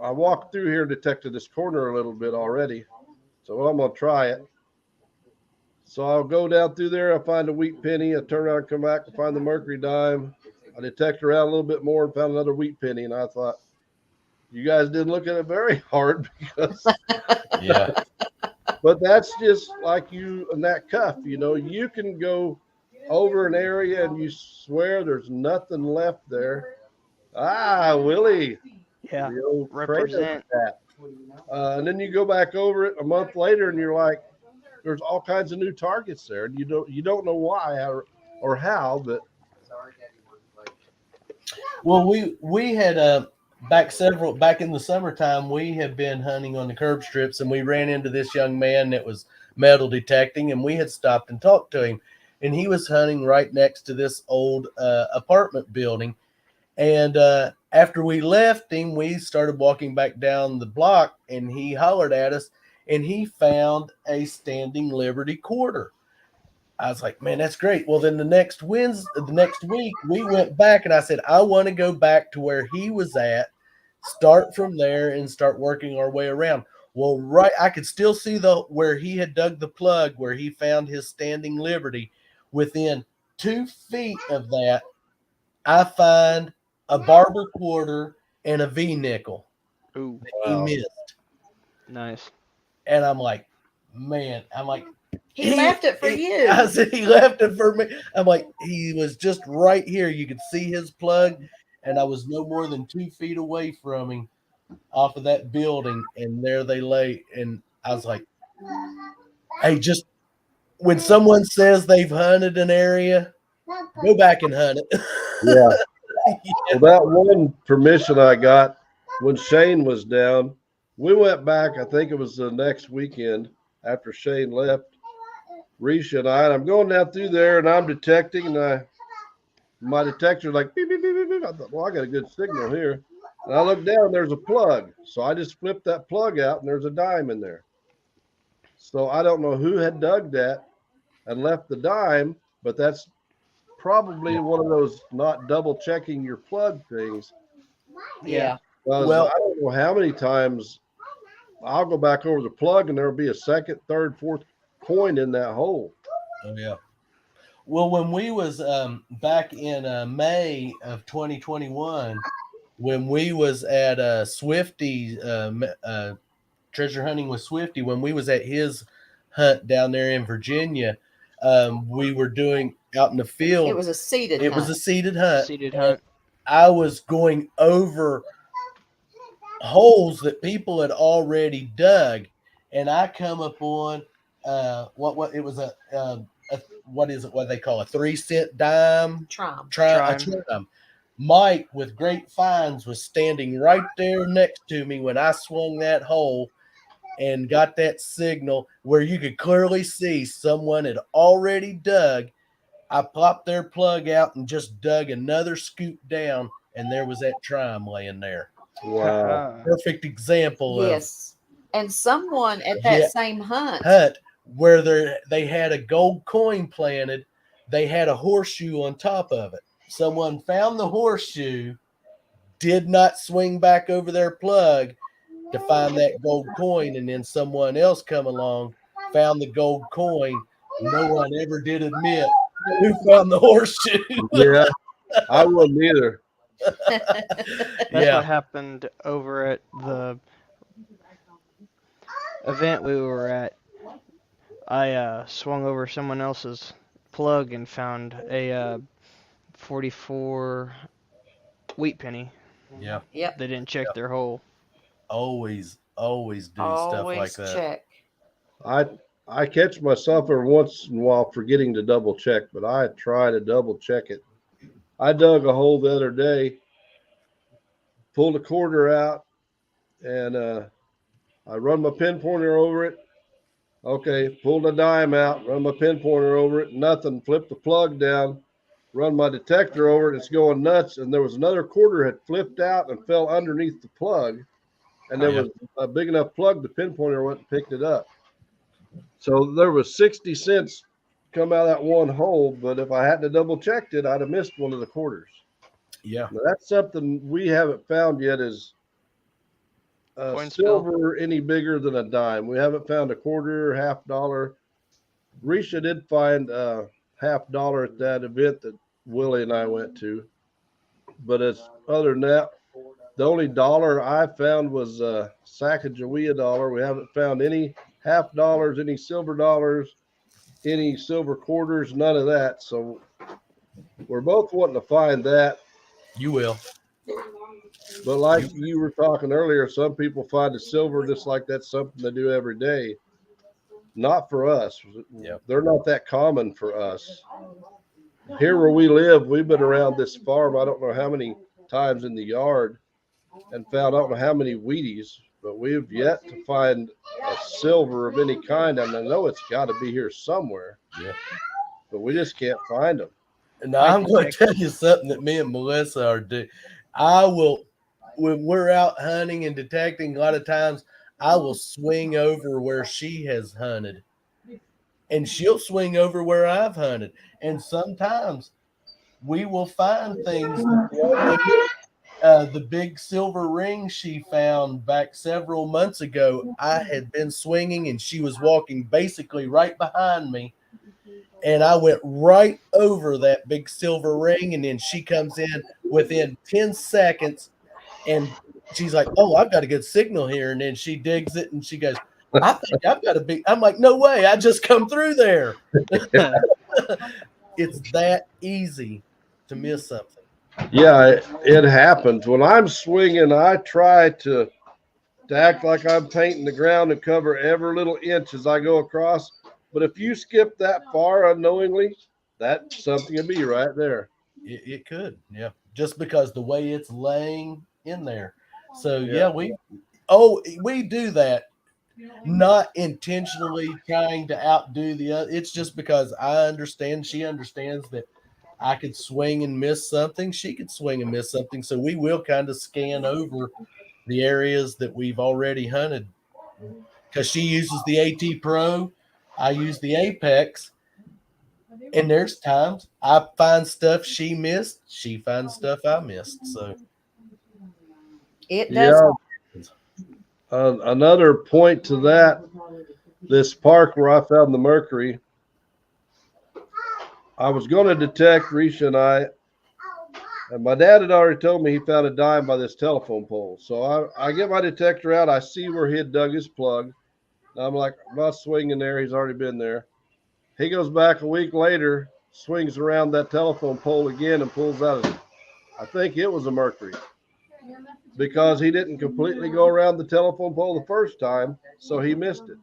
I walked through here and detected this corner a little bit already. So I'm going to try it. So I'll go down through there. I find a wheat penny. I turn around and come back and find the Mercury dime. I detect around a little bit more and found another wheat penny. And I thought, you guys didn't look at it very hard because yeah. But that's just like you and that cuff, you can go over an area and you swear there's nothing left there. Willie. Yeah. The old Represent. that. And then you go back over it a month later and you're like, there's all kinds of new targets there. And you don't know why or how, but. Well, we had back in the summertime, we had been hunting on the curb strips and we ran into this young man that was metal detecting, and we had stopped and talked to him, and he was hunting right next to this old apartment building. And after we left him, we started walking back down the block, and he hollered at us, and he found a standing Liberty quarter. I was like, man, that's great. Well, then the next week, we went back, and I said, I want to go back to where he was at start from there and start working our way around. Well, right, I could still see where he had dug the plug, where he found his standing liberty. Within 2 feet of that, I find a barber quarter and a V nickel Ooh, that he missed. nice. And I'm like, man, He left it for you. I said he left it for me. I'm like, he was just right here. You could see his plug, and I was no more than 2 feet away from him off of that building, and there they lay. And I was like, hey, just when someone says they've hunted an area, go back and hunt it. Yeah. Well, that one permission I got when Shane was down, we went back. I think it was the next weekend after Shane left. Risha and I'm going down through there, and I'm detecting, and my detector's like beep, beep, beep, beep, beep. I thought, well, I got a good signal here. And I look down, there's a plug. So I just flipped that plug out, and there's a dime in there. So I don't know who had dug that and left the dime, but that's probably one of those not double checking your plug things. Yeah. Well- I don't know how many times I'll go back over the plug and there'll be a second, third, fourth coin in that hole. Oh yeah. Well, when we was back in May of 2021, when we was at Swifty treasure hunting with Swifty, when we was at his hunt down there in Virginia, we were doing out in the field. It was a seated It was a seated hunt. Seated hunt. I was going over holes that people had already dug, and I come upon what it was what is it? What they call a 3-cent dime? Trime. Trime. Mike with Great Finds was standing right there next to me when I swung that hole and got that signal where you could clearly see someone had already dug. I popped their plug out and just dug another scoop down, and there was that Trime laying there. Wow. Perfect example Yes. And someone at that Yeah. same of hunt, hunt where they had a gold coin planted. They had a horseshoe on top of it. Someone found the horseshoe, did not swing back over their plug to find that gold coin, and then someone else come along, found the gold coin. No one ever did admit who found the horseshoe. Yeah, I wouldn't either. That's Yeah. what happened over at the event we were at. I swung over someone else's plug and found a 44 wheat penny. Yeah. yep, They didn't check their hole. Always do stuff like always that. check. I catch myself every once in a while forgetting to double check, but I try to double check it. I dug a hole the other day, pulled a quarter out, and I run my pin pointer over it. Okay, pulled a dime out, run my pin pointer over it, nothing. Flip the plug down, run my detector over it, it's going nuts. And there was another quarter had flipped out and fell underneath the plug. And there Yeah. was a big enough plug, the pin pointer went and picked it up. So there was 60 cents come out of that one hole, but if I hadn't double checked it, I'd have missed one of the quarters. Yeah. Now, that's something we haven't found yet is Coin spill. silver any bigger than a dime. We haven't found a quarter, $50. Risha did find $50 at that event that Willie and I went to. But it's other than that, the only dollar I found was a Sacagawea dollar. We haven't found any $50, any silver dollars, any silver quarters, none of that. So we're both wanting to find that. You will. But like you were talking earlier, some people find the silver just like that's something they do every day. Not for us. Yep. They're not that common for us. Here where we live, we've been around this farm, I don't know how many times in the yard, and found I don't know how many Wheaties, but we've yet to find a silver of any kind. And I know it's got to be here somewhere. Yeah. But we just can't find them. Now I'm going to tell you something that me and Melissa are doing. I will, when we're out hunting and detecting, a lot of times I will swing over where she has hunted, and she'll swing over where I've hunted. And sometimes we will find things. the big silver ring she found back several months ago, I had been swinging and she was walking basically right behind me. And I went right over that big silver ring. And then she comes in within 10 seconds and she's like, "Oh, I've got a good signal here." And then she digs it and she goes, "I think I've got a big," I'm like, "No way. I just come through there." It's that easy to miss something. Yeah, it happens. When I'm swinging, I try to act like I'm painting the ground and cover every little inch as I go across. But if you skip that far unknowingly, that's something to be right there. It could, yeah, just because the way it's laying in there. So Yeah. we do that, not intentionally trying to outdo the other. It's just because I understand, she understands that I could swing and miss something, she could swing and miss something. So we will kind of scan over the areas that we've already hunted because she uses the AT Pro, I use the Apex. And there's times I find stuff she missed, she finds stuff I missed. So It does. Yeah. Another point to that, this park where I found the mercury, I was going to detect Risha and my dad had already told me he found a dime by this telephone pole. So I get my detector out. I see where he had dug his plug. I'm like, I'm not swinging there. He's already been there. He goes back a week later, swings around that telephone pole again and pulls out I think it was a mercury because he didn't completely go around the telephone pole the first time, so he missed it.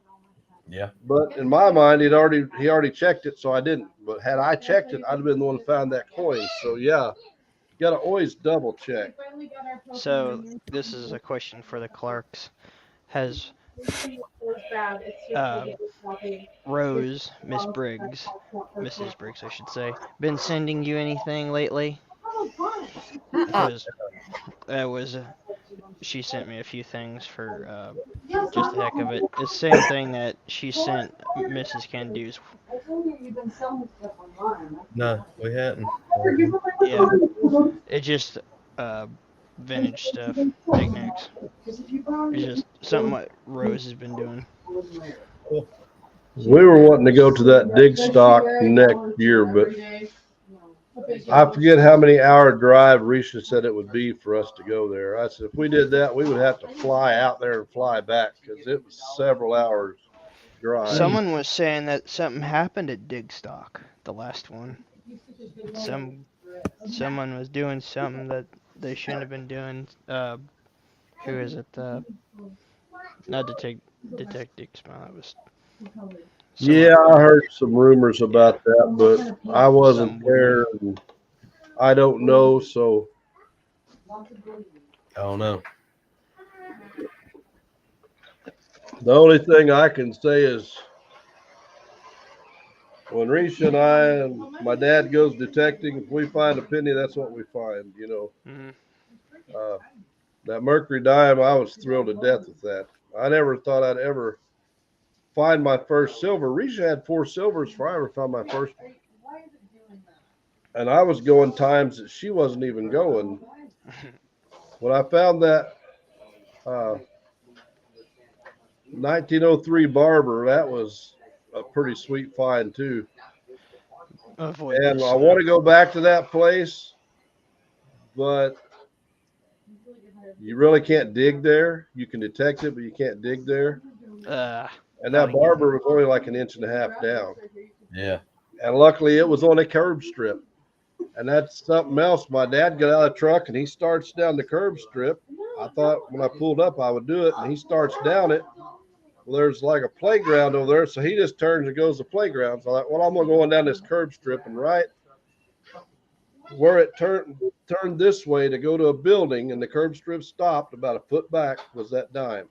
yeah. But in my mind, he already checked it, so I didn't. But had I checked it, I'd have been the one who found that coin. So yeah, you got to always double check. So this is a question for the Clarks. Has Rose, Mrs. Briggs, I should say, been sending you anything lately? Because that was she sent me a few things for just the heck of it. It's the same thing that she sent Mrs. Candu's. No, we hadn't. Yeah, it's just vintage stuff, knickknacks. It's just something what Rose has been doing. We were wanting to go to that dig stock next year, but I forget how many hour drive Risha said it would be for us to go there. I said if we did that, we would have to fly out there and fly back because it was several hours drive. Someone was saying that something happened at Digstock, the last one. Someone was doing something that they shouldn't have been doing. Who is it? Not Detective Smile. It was. Yeah, I heard some rumors about that, but I wasn't there and I don't know. So Oh no. the only thing I can say is when Risha and I and my dad goes detecting, if we find a penny, that's what we find, you know. Mm-hmm. That mercury dime, I was thrilled to death with that. I never thought I'd ever find my first silver. Risha had 4 silvers before I ever found my first one. And I was going times that she wasn't even going. When I found that 1903 Barber, that was a pretty sweet find too. Avoid And this. I want to go back to that place, but you really can't dig there. You can detect it, but you can't dig there. And that barber was only like an inch and a half down. Yeah. And luckily it was on a curb strip. And that's something else. My dad got out of the truck and he starts down the curb strip. I thought when I pulled up I would do it, and he starts down it. Well, there's like a playground over there, so he just turns and goes to the playground. So I thought, well, I'm gonna go on down this curb strip, and right where it turned this way to go to a building, and the curb strip stopped about a foot back was that dime.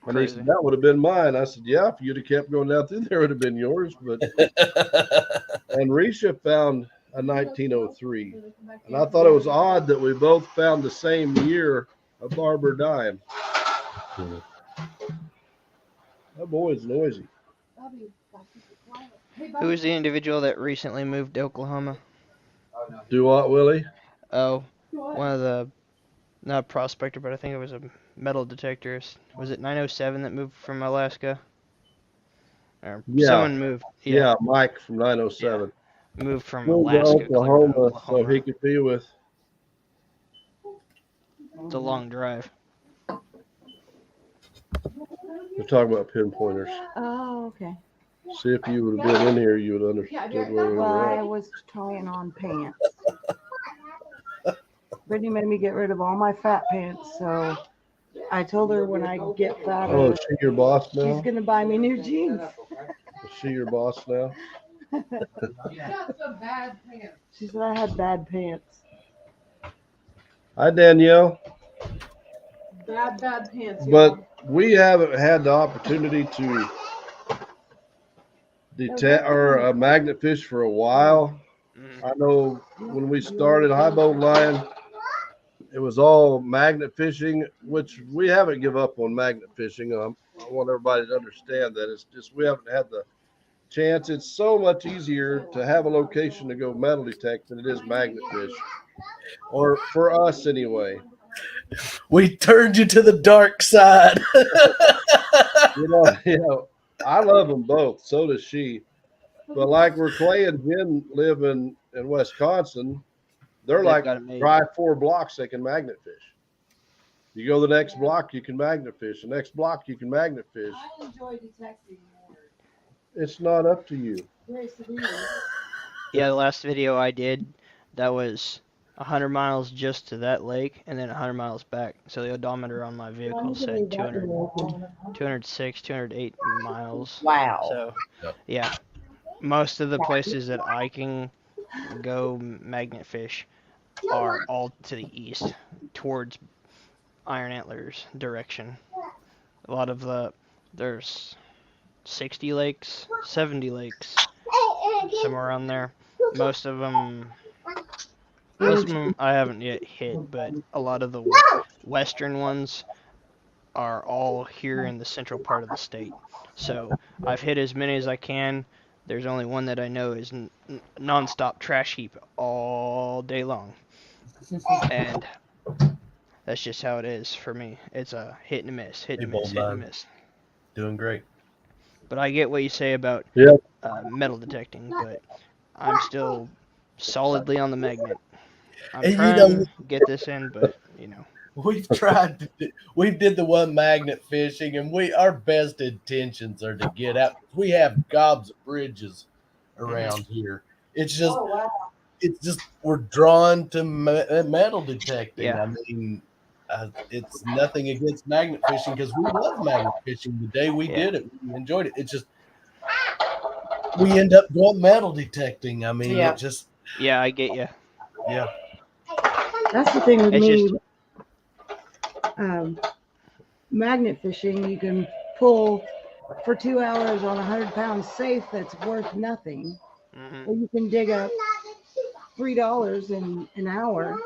And he said, that would have been mine. I said, yeah, if you'd have kept going down through there, it would have been yours. But and Risha found a 1903. And I thought it was odd that we both found the same year a Barber dime. That boy's noisy. Who is the individual that recently moved to Oklahoma? Do what, Willie? Oh, one of the, not a prospector, but I think it was a metal detector. Was it 907 that moved from Alaska? Or Yeah. someone moved. Yeah, Mike from 907. Moved from Moved to Alaska clear to Oklahoma so Oklahoma. he could be with. It's a long drive. We're talking about pinpointers. Oh, okay. See if you would have been in here, you would understand where we Well, were I at. was trying on pants. Brittany made me get rid of all my fat pants, so I told her when I get fatter, Oh, is she your boss she's now? gonna buy me new jeans. Is she your boss now? She said I had bad pants. Hi, Danielle. Bad pants. But we haven't had the opportunity to detect or magnet fish for a while. I know when we started High Boat Line, it was all magnet fishing, which we haven't give up on magnet fishing. I want everybody to understand that. It's just we haven't had the chance. It's so much easier to have a location to go metal detect than it is magnet fish, or for us anyway. We turned you to the dark side. You know, I love them both. So does she. But like where Clay and Jen live in Wisconsin, they're They've like got it made. drive 4 blocks, they can magnet fish. You go the next block, you can magnet fish. The next block, you can magnet fish. I enjoy detecting more. It's not up to you. Very severe. Yeah, the last video I did, that was 100 miles just to that lake, and then 100 miles back. So the odometer on my vehicle said 200, 206, 208 miles. Wow. So, yeah, most of the places that I can go magnet fish are all to the east, towards Iron Antlers direction. A lot of there's 60 lakes, 70 lakes, somewhere around there. Most of them I haven't yet hit, but a lot of the western ones are all here in the central part of the state. So I've hit as many as I can. There's only one that I know is non-stop trash heap all day long. And that's just how it is for me. It's a hit and a miss, hit and a miss, hit and a miss. Doing great. But I get what you say about Yep. Metal detecting, but I'm still solidly on the magnet. I'm And you trying know- to get this in, but We've tried to we did the one magnet fishing, and our best intentions are to get out. We have gobs of bridges around here. It's just we're drawn to metal detecting. Yeah. I mean, it's nothing against magnet fishing because we love magnet fishing. The day we did it, we enjoyed it. It's just we end up going metal detecting. I mean, Yeah. it just yeah, I get you. yeah. That's the thing with It's me. just- Magnet fishing, you can pull for 2 hours on 100-pound safe that's worth nothing. Mhm. Or you can dig up $3 in an hour.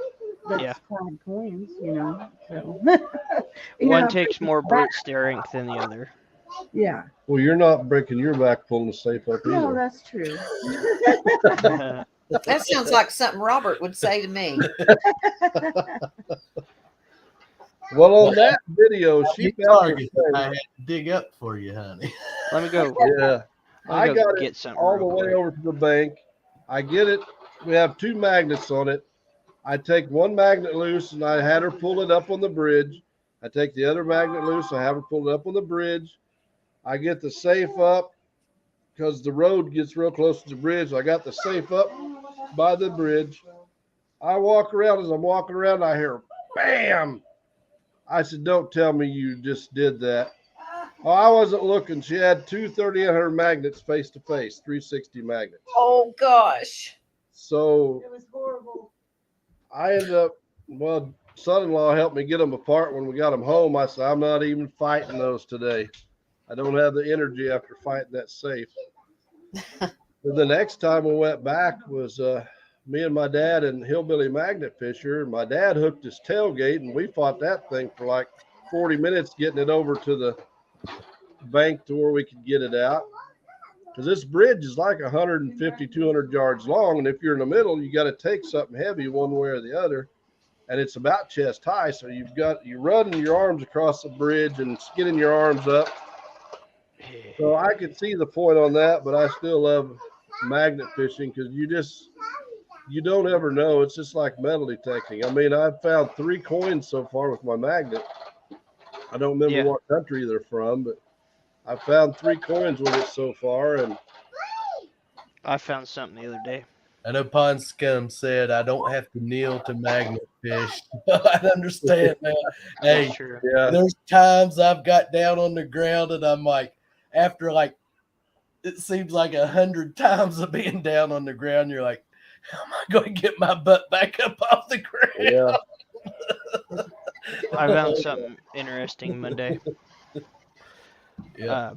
That's Yeah. 5 coins, you know. So One takes more brute strength than the other. Yeah. Well, you're not breaking your back pulling the safe up No, either. that's true. That sounds like something Robert would say to me. Well, on that video, she You found target the I thing. had to dig up for you, honey. Let me go. Yeah. Let I me go got it get something all the real way quick. over to the bank. I get it. We have 2 magnets on it. I take one magnet loose and I had her pull it up on the bridge. I take the other magnet loose. I have her pull it up on the bridge. I get the safe up because the road gets real close to the bridge. I got the safe up by the bridge. I walk around. As I'm walking around, I hear bam. I said, "Don't tell me you just did that." Oh, I wasn't looking. She had 2 3800 magnets face to face, 360 magnets. Oh gosh. So It was horrible. I ended up, well, son-in-law helped me get them apart when we got them home. I said, I'm not even fighting those today. I don't have the energy after fighting that safe. But the next time we went back was me and my dad and Hillbilly Magnet Fisher. My dad hooked his tailgate, and we fought that thing for like 40 minutes getting it over to the bank to where we could get it out. Because this bridge is like 150, 200 yards long. And if you're in the middle, you got to take something heavy one way or the other. and it's about chest high. So you're running your arms across the bridge and skinning your arms up. So I could see the point on that, but I still love magnet fishing because you don't ever know. It's just like metal detecting. I mean, I've found 3 coins so far with my magnet. I don't remember Yeah. what country they're from, but I found 3 coins with it so far, and I found something the other day. I know Pond Scum said I don't have to kneel to magnet fish. I understand that. Hey, That's true. yeah, there's times I've got down on the ground and I'm like, after like, it seems like 100 times of being down on the ground, you're like, how am I going to get my butt back up off the ground? yeah. I found something interesting Monday. Yeah.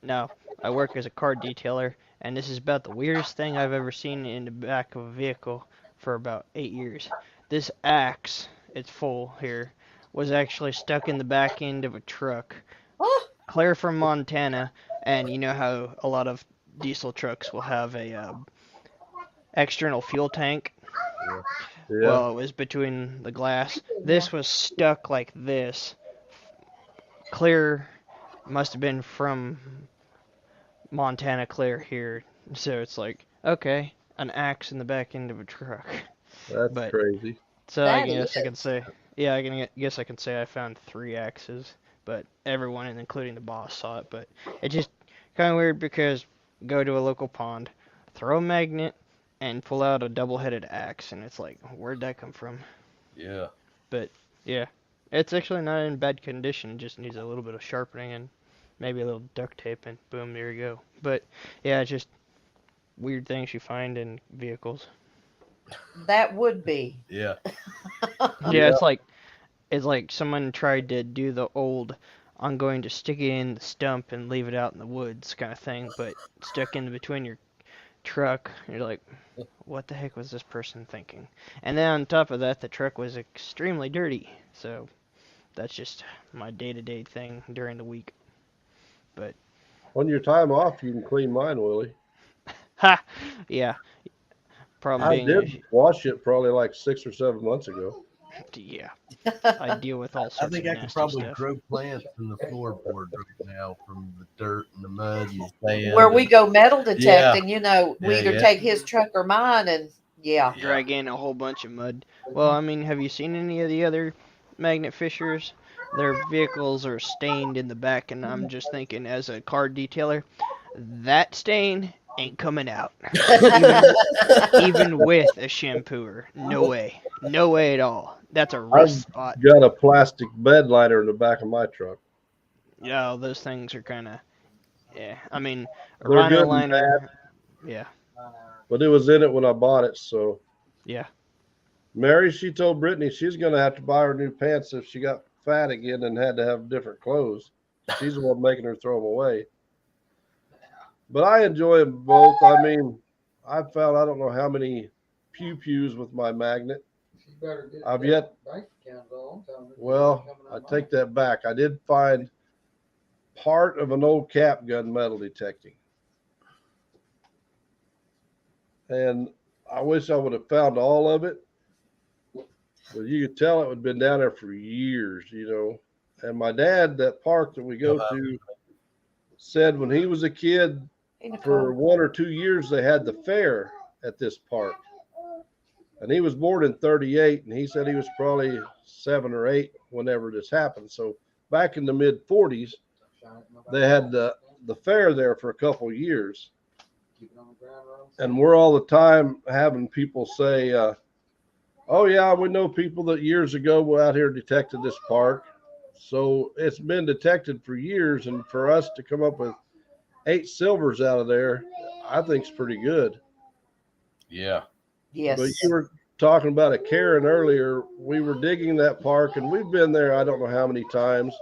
Now, I work as a car detailer, and this is about the weirdest thing I've ever seen in the back of a vehicle for about 8 years. This axe, it's full here, was actually stuck in the back end of a truck. Oh, Clear from Montana, and you know how a lot of diesel trucks will have a external fuel tank? Yeah. Well, it was between the glass. This was stuck like this. Clear, must have been from Montana clear here. So it's like, okay, an axe in the back end of a truck. That's But- crazy. So I That guess I is. can say, yeah, guess I can say I found 3 axes, but everyone, including the boss, saw it. But it's just kind of weird because go to a local pond, throw a magnet, and pull out a double-headed axe, and it's like, where'd that come from? Yeah. Yeah, it's actually not in bad condition. It just needs a little bit of sharpening and maybe a little duct tape, and boom, there you go. But yeah, it's just weird things you find in vehicles. that would be. Yeah. Yeah, it's like someone tried to do the old I'm going to stick it in the stump and leave it out in the woods kind of thing, but stuck in between your truck. You're like, what the heck was this person thinking? And then on top of that, the truck was extremely dirty. So that's just my day-to-day thing during the week. On your time off, you can clean mine, Willie. Ha! Yeah. Problem I being, did wash it probably like 6 or 7 months ago. yeah, I deal with all I sorts think of I could nasty probably stuff. grow plants in the floorboard right now from the dirt and the mud and the sand. Where we go metal Yeah. detecting, we Yeah, either yeah. take his truck or mine, and yeah. Drag in a whole bunch of mud. Well, I mean, have you seen any of the other magnet fishers? Their vehicles are stained in the back, and I'm just thinking, as a car detailer, that stain ain't coming out. Even with a shampooer. No way. No way at all. That's a rough spot. Got a plastic bed liner in the back of my truck. Yeah, those things are kind of, yeah. I mean, a They're good Rhino and liner, yeah, But it was in it when I bought it, so. yeah. Mary, she told Brittany she's going to have to buy her new pants if she got fat again and had to have different clothes. She's the one making her throw them away. But I enjoy them both. I mean, I've found I don't know how many pew-pews with my magnet. I've yet. Well, I take that back. I did find part of an old cap gun metal detecting. And I wish I would have found all of it. But you could tell it had been down there for years, And my dad, that park that we go to, said when he was a kid, Hey, Nicole. for 1 or 2 years, they had the fair at this park. And he was born in 38, and he said he was probably 7 or 8 whenever this happened. So back in the mid 40s, they had the fair there for a couple of years. And we're all the time having people say, oh, yeah, we know people that years ago were out here detected this park. So it's been detected for years. And for us to come up with 8 silvers out of there, I think is pretty good. Yeah. Yes. But you were talking about a Karen earlier. We were digging that park, and we've been there I don't know how many times.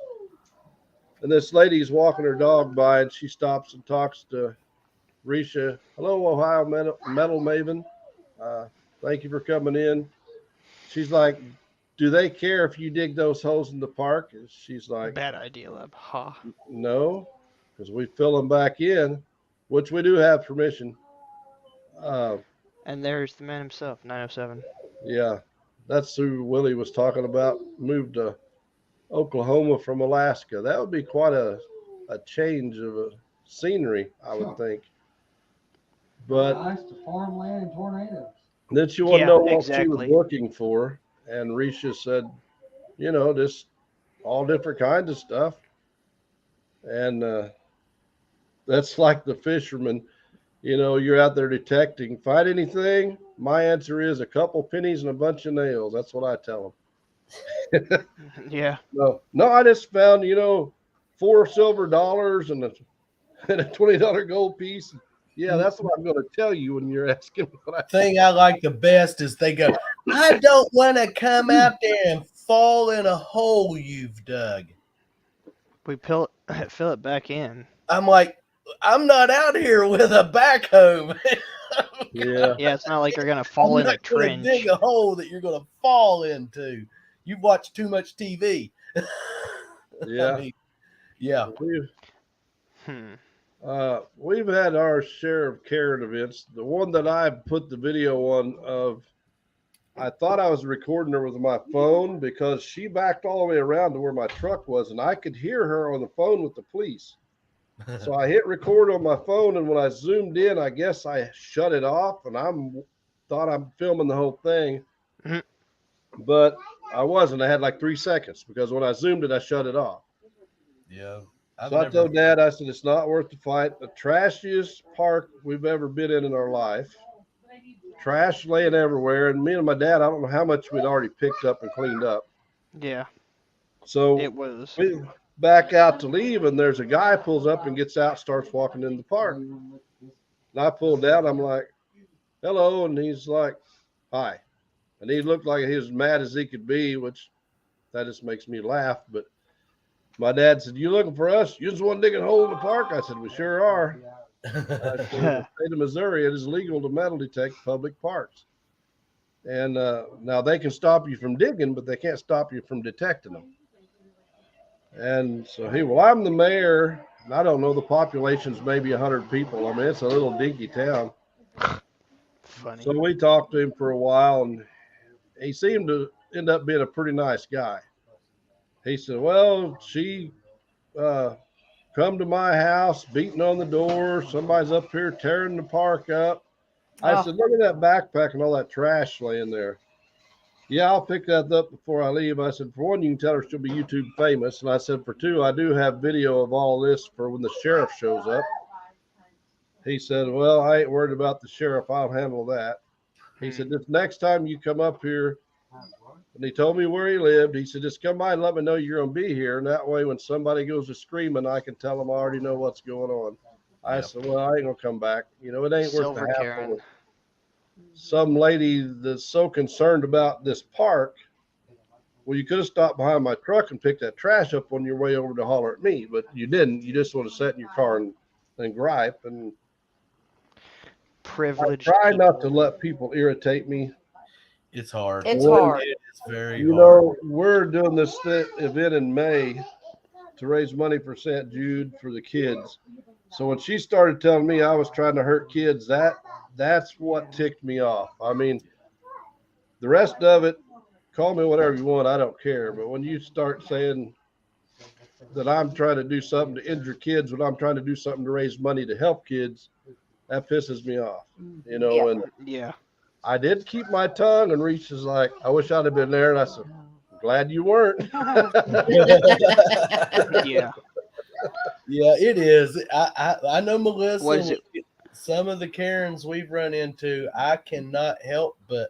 And this lady's walking her dog by, and she stops and talks to Risha. Hello, Ohio Metal Maven. Thank you for coming in. She's like, do they care if you dig those holes in the park? And she's like, Bad idea, Leb. Ha. no, because we fill them back in, which we do have permission. And there's the man himself, 907. Yeah, that's who Willie was talking about. Moved to Oklahoma from Alaska. That would be quite a change of a scenery, I would think. But Ice to farmland and tornadoes. then she wanted to Yeah, know what she was exactly. looking for, and Risha said, you know, just all different kinds of stuff. And that's like the fisherman. You know, you're out there detecting. Find anything? My answer is a couple pennies and a bunch of nails. That's what I tell them. Yeah. No, I just found, you know, $4 silver and a $20 gold piece. Yeah, that's what I'm going to tell you when you're asking what I Thing I like the best is they go, I don't want to come out there and fall in a hole you've dug. We fill it back in. I'm like, I'm not out here with a backhoe. Yeah. Yeah, it's not like they're gonna fall I'm in a not gonna trench. dig a hole that you're gonna fall into. You've watched too much TV. Yeah. I mean, yeah. We've had our share of Karen events. The one that I put the video on of, I thought I was recording her with my phone because she backed all the way around to where my truck was, and I could hear her on the phone with the police. So I hit record on my phone, and when I zoomed in, I guess I shut it off, and thought I'm filming the whole thing, Mhm. but I wasn't. I had like 3 seconds because when I zoomed it, I shut it off. Yeah. So I told Dad, I said, it's not worth the fight. The trashiest park we've ever been in our life. Trash laying everywhere. And me and my dad, I don't know how much we'd already picked up and cleaned up. Yeah, So it was. we back out to leave, and there's a guy pulls up and gets out, starts walking in the park. And I pulled down. I'm like, hello. And he's like, hi. And he looked like he was mad as he could be, which that just makes me laugh. But my dad said, you looking for us? You just want to dig a hole in the park? I said, we sure are. I said, in the state of Missouri, it is legal to metal detect public parks. And now they can stop you from digging, but they can't stop you from detecting them. And so I'm the mayor. And I don't know, the population's maybe 100 people. I mean, it's a little dinky town. Funny. So we talked to him for a while, and he seemed to end up being a pretty nice guy. He said, well, she come to my house, beating on the door. Somebody's up here tearing the park up. I Oh. said, look at that backpack and all that trash laying there. Yeah, I'll pick that up before I leave. I said, for one, you can tell her she'll be YouTube famous. And I said, for two, I do have video of all this for when the sheriff shows up. He said, well, I ain't worried about the sheriff. I'll handle that. He said, this next time you come up here, and he told me where he lived. He said, just come by and let me know you're going to be here. And that way, when somebody goes to screaming, I can tell them I already know what's going on. I said, well, I ain't going to come back. You know, it ain't Silver worth the Karen. hassle. Some lady that's so concerned about this park. Well, you could have stopped behind my truck and picked that trash up on your way over to holler at me, but you didn't. You just want to sit in your car and gripe. And Privileged I try not to people. let people irritate me. It's hard. It's hard. It's very You hard. know, we're doing this event in May to raise money for St. Jude for the kids. So when she started telling me I was trying to hurt kids, that's what ticked me off. I mean, the rest of it, call me whatever you want, I don't care. But when you start saying that I'm trying to do something to injure kids when I'm trying to do something to raise money to help kids, that pisses me off. You know, Yeah. and Yeah. I did keep my tongue, and Reese is like, I wish I'd have been there. And I said, glad you weren't. Yeah. Yeah, it is. I know Melissa. What is it? Some of the Karens we've run into, I cannot help but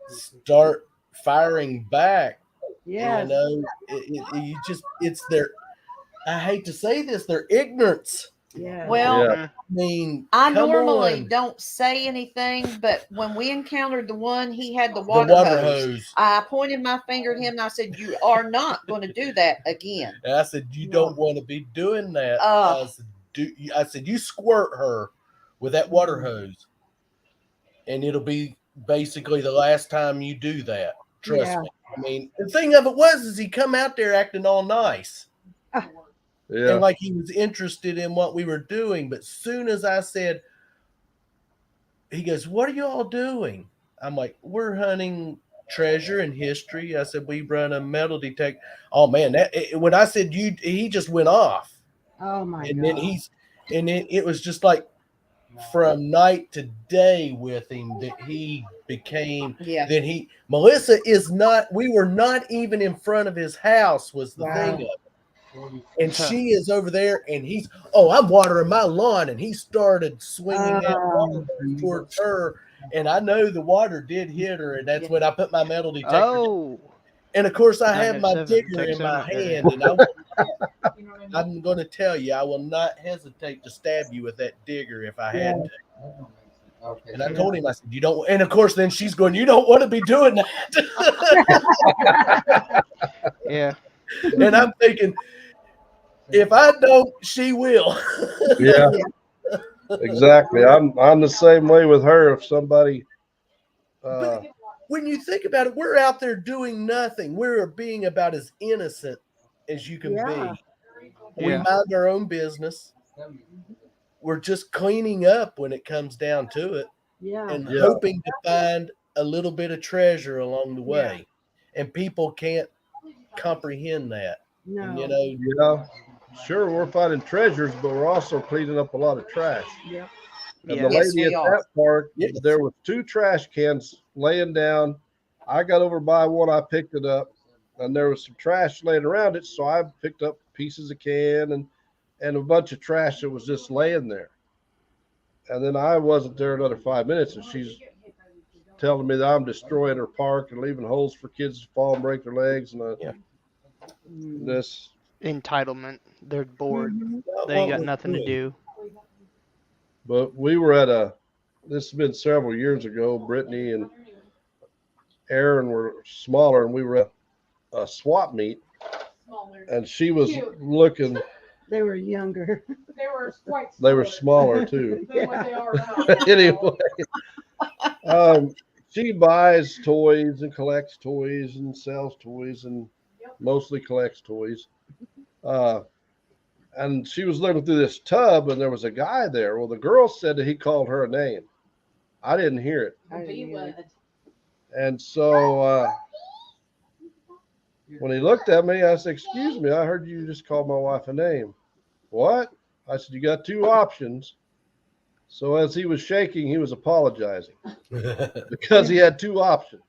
start firing back. Yes. You know, it's their. I hate to say this, their ignorance. Yeah. Well, Yeah. I mean, I come normally on. don't say anything, but when we encountered the one, he had the The water, water hose. hose. I pointed my finger at him and I said, you are not going to do that again. And I said, you don't want to be doing that. I said, you squirt her with that water hose, and it'll be basically the last time you do that. Trust Yeah. me. I mean, the thing of it is he come out there acting all nice. Yeah. And like he was interested in what we were doing. But soon as I said, he goes, what are you all doing? I'm like, we're hunting treasure in history. I said, we run a metal detector. Oh man, when I said he just went off. Oh my And God. then it was just like from night to day with him that he became. Yeah. Then Melissa is not. We were not even in front of his house. Was the Wow. thing of it. And she is over there, and I'm watering my lawn, and he started swinging that water towards her, and I know the water did hit her, and that's when I put my metal detector. Oh, And of course, I have my 907, digger in my Texan. hand, and I'm going to tell you, I will not hesitate to stab you with that digger if I had to. Okay. And I told him, I said, you don't. And of course, then she's going, you don't want to be doing that. yeah. And I'm thinking, if I don't, she will. Yeah, exactly. I'm the same way with her. If somebody, But when you think about it, we're out there doing nothing. We're being about as innocent as you can Yeah. be. We Yeah. mind our own business. We're just cleaning up when it comes down to it, Yeah. and Yeah. hoping to find a little bit of treasure along the way. And people can't comprehend that. No. And, you know, yeah, sure, we're finding treasures, but we're also cleaning up a lot of trash. Yep. And Yeah. the Yes, lady we at are. that park, Yes. there was 2 trash cans laying down. I got over by one, I picked it up, and there was some trash laying around it. So I picked up pieces of can and a bunch of trash that was just laying there. And then I wasn't there another 5 minutes, and she's telling me that I'm destroying her park and leaving holes for kids to fall and break their legs. And this, Entitlement. They're bored. Mhm. They ain't got nothing to do. but we were at this has been several years ago. Brittany and Aaron were smaller, and we were at a swap meet, and she was looking. They were younger. They were quite. They were smaller too. Than what they are now. Anyway, she buys toys and collects toys and sells toys and mostly collects toys. And she was looking through this tub, and there was a guy there. Well, the girl said that he called her a name. I didn't hear it. I didn't hear it. And so when he looked at me, I said, "Excuse me, I heard you just call my wife a name." What? I said, "You got 2 options." So as he was shaking, he was apologizing because he had 2 options.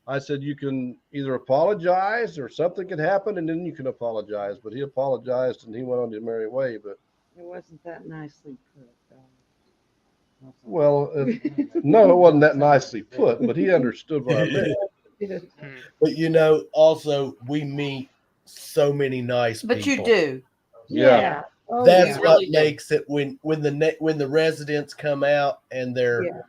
I said, "You can either apologize or something could happen, and then you can apologize." But he apologized, and he went on his merry way. But It wasn't that nicely put, though. well, no, it wasn't that nicely put, but he understood what I meant. But you know, also we meet so many nice But you people. do. Yeah. Oh, That's yeah. what Really do. makes it when the residents come out and they're, Yeah.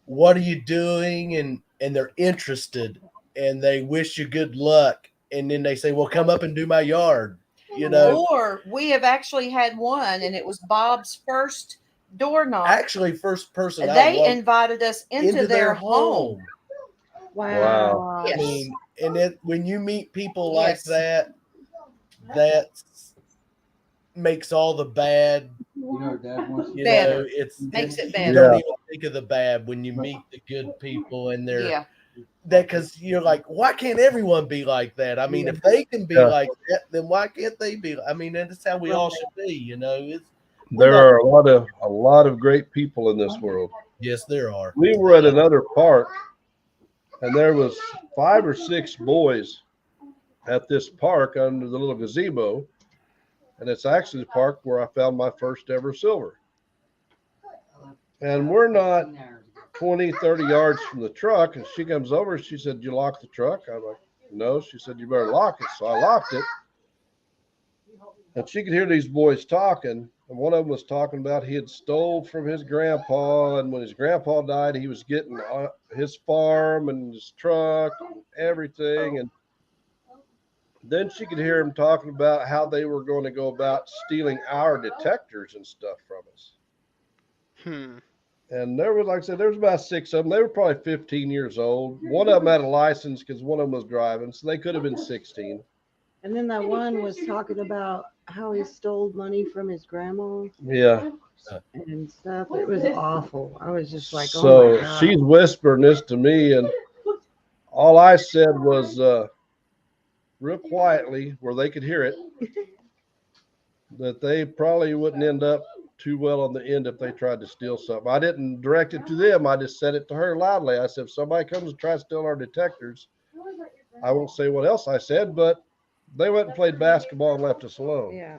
what are you doing? And they're interested and they wish you good luck. And then they say, well, come up and do my yard. You know, Or we have actually had one, and it was Bob's first door knock. actually, first person I They walked invited us into their home. Wow. I Yes. mean, and it, when you meet people like Yes. that, that makes all the bad. You know, Dad wants You Better. know, it's Makes it You better. don't even think of the bad when you meet the good people and they're Yeah. that because you're like, why can't everyone be like that? I mean, if they can be Yeah. like that, then why can't they be? I mean, that's how we all should be. You know, it's There are a lot of great people in this world. yes, there are. We were at another park, and there was 5 or 6 boys at this park under the little gazebo, and it's actually the park where I found my first ever silver. And we're not 20, 30 yards from the truck, and she comes over, she said, "Did you lock the truck?" I'm like, "No." She said, "You better lock it." So I locked it, and she could hear these boys talking, and one of them was talking about he had stole from his grandpa, and when his grandpa died, he was getting his farm and his truck and everything. And then she could hear him talking about how they were going to go about stealing our detectors and stuff from us. And there was, like I said, there was about 6 of them. They were probably 15 years old. One of them had a license because one of them was driving, so they could have been 16. And then that one was talking about how he stole money from his grandma Yeah. and stuff. It was awful. I was just like, oh So my God. she's whispering this to me, and all I said was real quietly where they could hear it that they probably wouldn't end up too well on the end if they tried to steal something. I didn't direct it to them. I just said it to her loudly. I said, if somebody comes and tries to steal our detectors, I won't say what else I said, but they went and played basketball and left us alone. Yeah.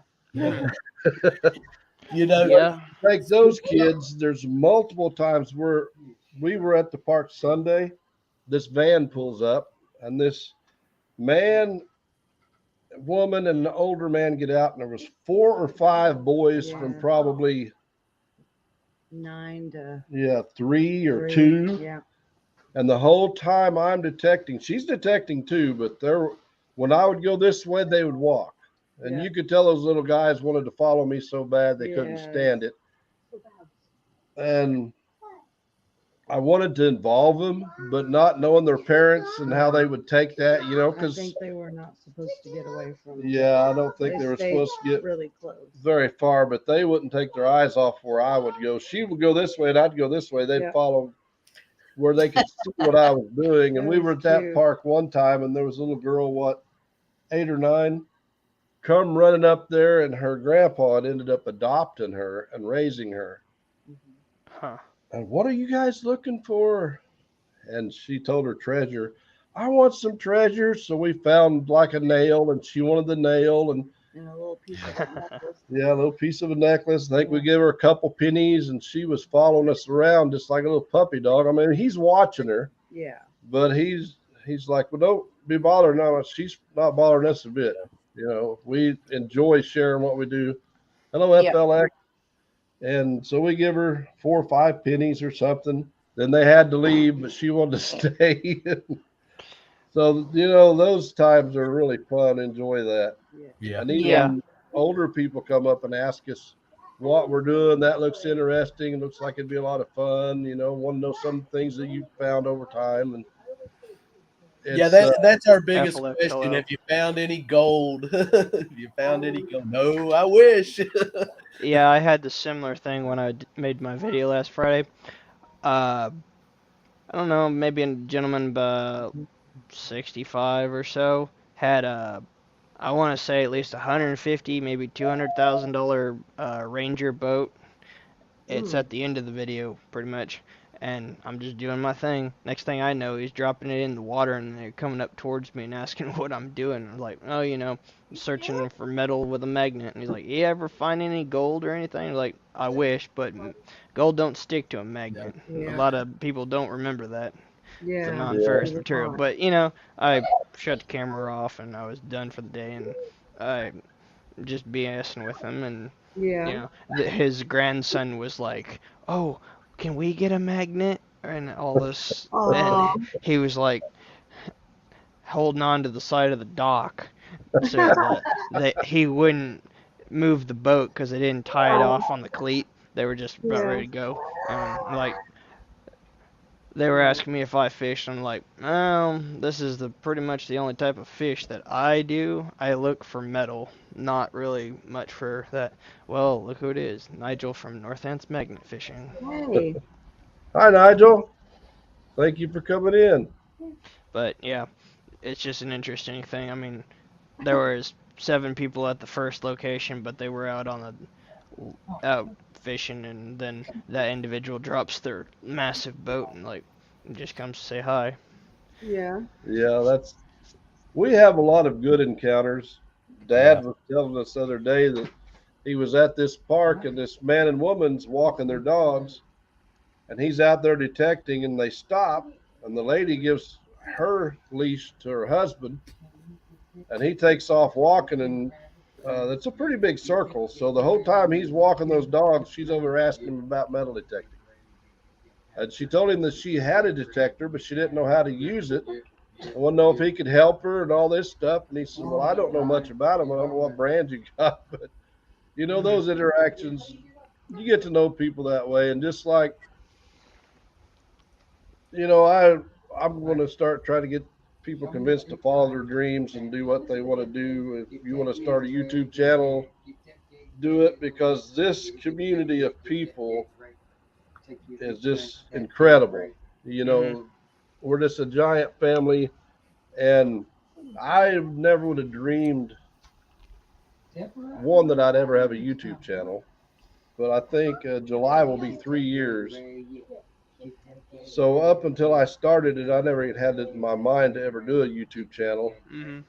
You know, Yeah. Like those kids, there's multiple times where we were at the park Sunday. This van pulls up, and this man, woman, and an older man get out, and there was 4 or 5 boys from Yeah. probably 9 to 3 or 3. 2. Yeah. And the whole time I'm detecting, she's detecting too, but when I would go this way, they would walk. And Yeah. you could tell those little guys wanted to follow me so bad they couldn't Yes. stand it. And I wanted to involve them, but not knowing their parents and how they would take that, I because think they were not supposed to get away from it. yeah, I don't think they were stayed supposed to get really close. very far, but they wouldn't take their eyes off where I would go. She would go this way and I'd go this way. They'd Yeah. follow where they could see what I was doing. And That we was were at that cute. park one time, and there was a little girl, 8 or 9, come running up there, and her grandpa had ended up adopting her and raising her. Huh. And what are you guys looking for? And she told her treasure, I want some treasure. So we found like a nail, and she wanted the nail, and And a little piece of a necklace. yeah, a little piece of a necklace. I think we gave her a couple pennies, and she was following us around just like a little puppy dog. I mean, he's watching her, Yeah. but he's like, well, don't be bothered. No, she's not bothering us a bit. You know, we enjoy sharing what we do. Hello, Yeah. FLX. And so we give her 4 or 5 pennies or something. Then they had to leave, but she wanted to stay. So, you know, those times are really fun. Enjoy that. yeah. And even Yeah. older people come up and ask us what we're doing. That looks interesting. It looks like it'd be a lot of fun. You know, want to know some things that you found over time. And Yeah, it's, that's our biggest FLX, question. hello. Have you found any gold? Have you found any gold? No, I wish. Yeah, I had the similar thing when I made my video last Friday. I don't know, maybe a gentleman about 65 or so had I want to say at least 150, maybe $200,000 Ranger boat. It's at the end of the video, pretty much. And I'm just doing my thing. Next thing I know, he's dropping it in the water, and they're coming up towards me and asking what I'm doing. I'm like, oh, you know, I'm searching for metal with a magnet. And he's like, you ever find any gold or anything? I'm like, I wish, but gold don't stick to a magnet. Yeah. A lot of people don't remember that. It's a Yeah. non-ferrous Yeah. material. But, you know, I shut the camera off, and I was done for the day, and I just BSing with him, and Yeah. you know, his grandson was like, "Oh, can we get a magnet?" and all this, Aw. and he was like holding on to the side of the dock so that he wouldn't move the boat because they didn't tie it off on the cleat. They were just about Yeah. ready to go. Like they were asking me if I fished. I'm like, this is pretty much the only type of fish that I do. I look for metal, not really much for that. Well, look who it is, Nigel from Northants Magnet Fishing. Hey. hi, Nigel. Thank you for coming in. But yeah, it's just an interesting thing. I mean, there was 7 people at the first location, but they were out fishing, and then that individual drops their massive boat and like just comes to say hi. Yeah. Yeah, we have a lot of good encounters. Dad was telling us the other day that he was at this park and this man and woman's walking their dogs, and he's out there detecting, and they stop, and the lady gives her leash to her husband, and he takes off walking, and it's a pretty big circle. So the whole time he's walking those dogs, she's over asking him about metal detecting. And she told him that she had a detector, but she didn't know how to use it. I want to know if he could help her and all this stuff. And he said, well, I don't know much about them. I don't know what brand you got. But, you know, those interactions, you get to know people that way. And just like, you know, I'm going to start trying to get people convinced to follow their dreams and do what they want to do. If you want to start a YouTube channel, do it, because this community of people is just incredible. You know, we're just a giant family, and I never would have dreamed one that I'd ever have a YouTube channel. But I think July will be 3 years. So up until I started it, I never even had it in my mind to ever do a YouTube channel. Hmm.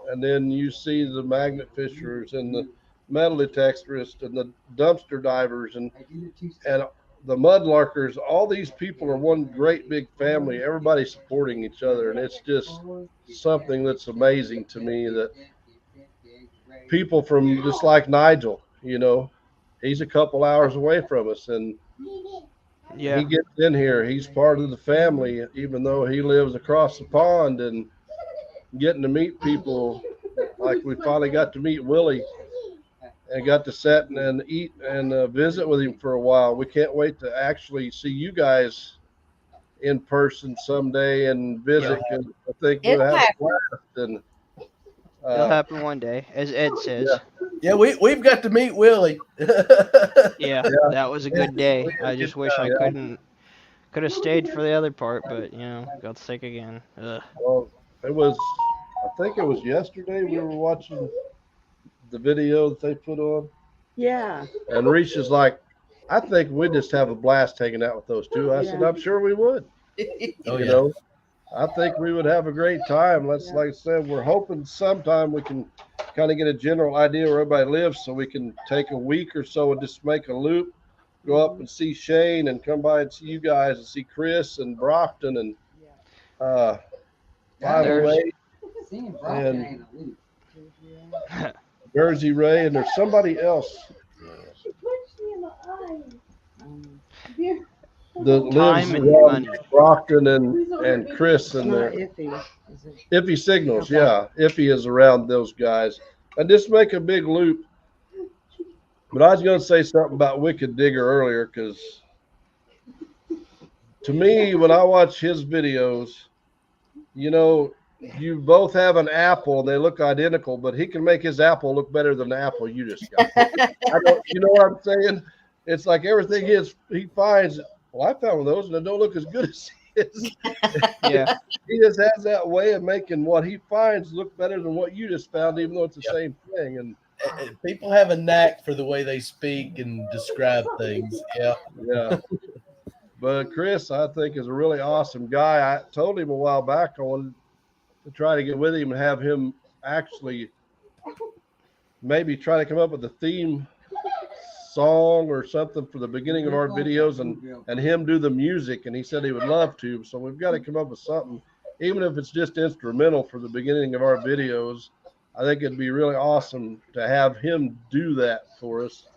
And then you see the magnet fishers and the metal detectorists and the dumpster divers and the mudlarkers. All these people are one great big family. Everybody supporting each other, and it's just something that's amazing to me that people from just like Nigel, you know, he's a couple hours away from us, and Yeah. he gets in here. He's part of the family, even though he lives across the pond. And getting to meet people, like we finally got to meet Willie and got to sit and eat and visit with him for a while. We can't wait to actually see you guys in person someday and visit. 'Cause I think we'll It'll have a happen. blast. And It'll happen one day, as Ed says. Yeah, we've got to meet Willie. Yeah, that was a good day. I just wish I could have stayed for the other part, but got sick again. Ugh. well, it was, I think it was yesterday we were watching the video that they put on. Yeah. And Reese is like, I think we'd just have a blast hanging out with those two. I said, Yeah. I'm sure we would. Oh, You yeah. know, I think we would have a great time. Let's, like I said, we're hoping sometime we can kind of get a general idea where everybody lives, so we can take a week or so and just make a loop, go up and see Shane, and come by and see you guys and see Chris and Brockton and 508 and Jersey Ray, and there's somebody else that lives Time and around money. Brockton and Chris It's and not the iffy. Is it? Iffy Signals. Okay. Yeah, Iffy is around those guys, and just make a big loop. But I was going to say something about Wicked Digger earlier, because to me, when I watch his videos, you both have an apple and they look identical, but he can make his apple look better than the apple you just got. You know what I'm saying? It's like everything he finds. Well, I found one of those and they don't look as good as his. Yeah. He just has that way of making what he finds look better than what you just found, even though it's the same thing. And People have a knack for the way they speak and describe things. Yeah. yeah. But Chris, I think, is a really awesome guy. I told him a while back I wanted to try to get with him and have him actually maybe try to come up with a theme song or something for the beginning of our videos and him do the music. And he said he would love to. So we've got to come up with something, even if it's just instrumental for the beginning of our videos. I think it'd be really awesome to have him do that for us.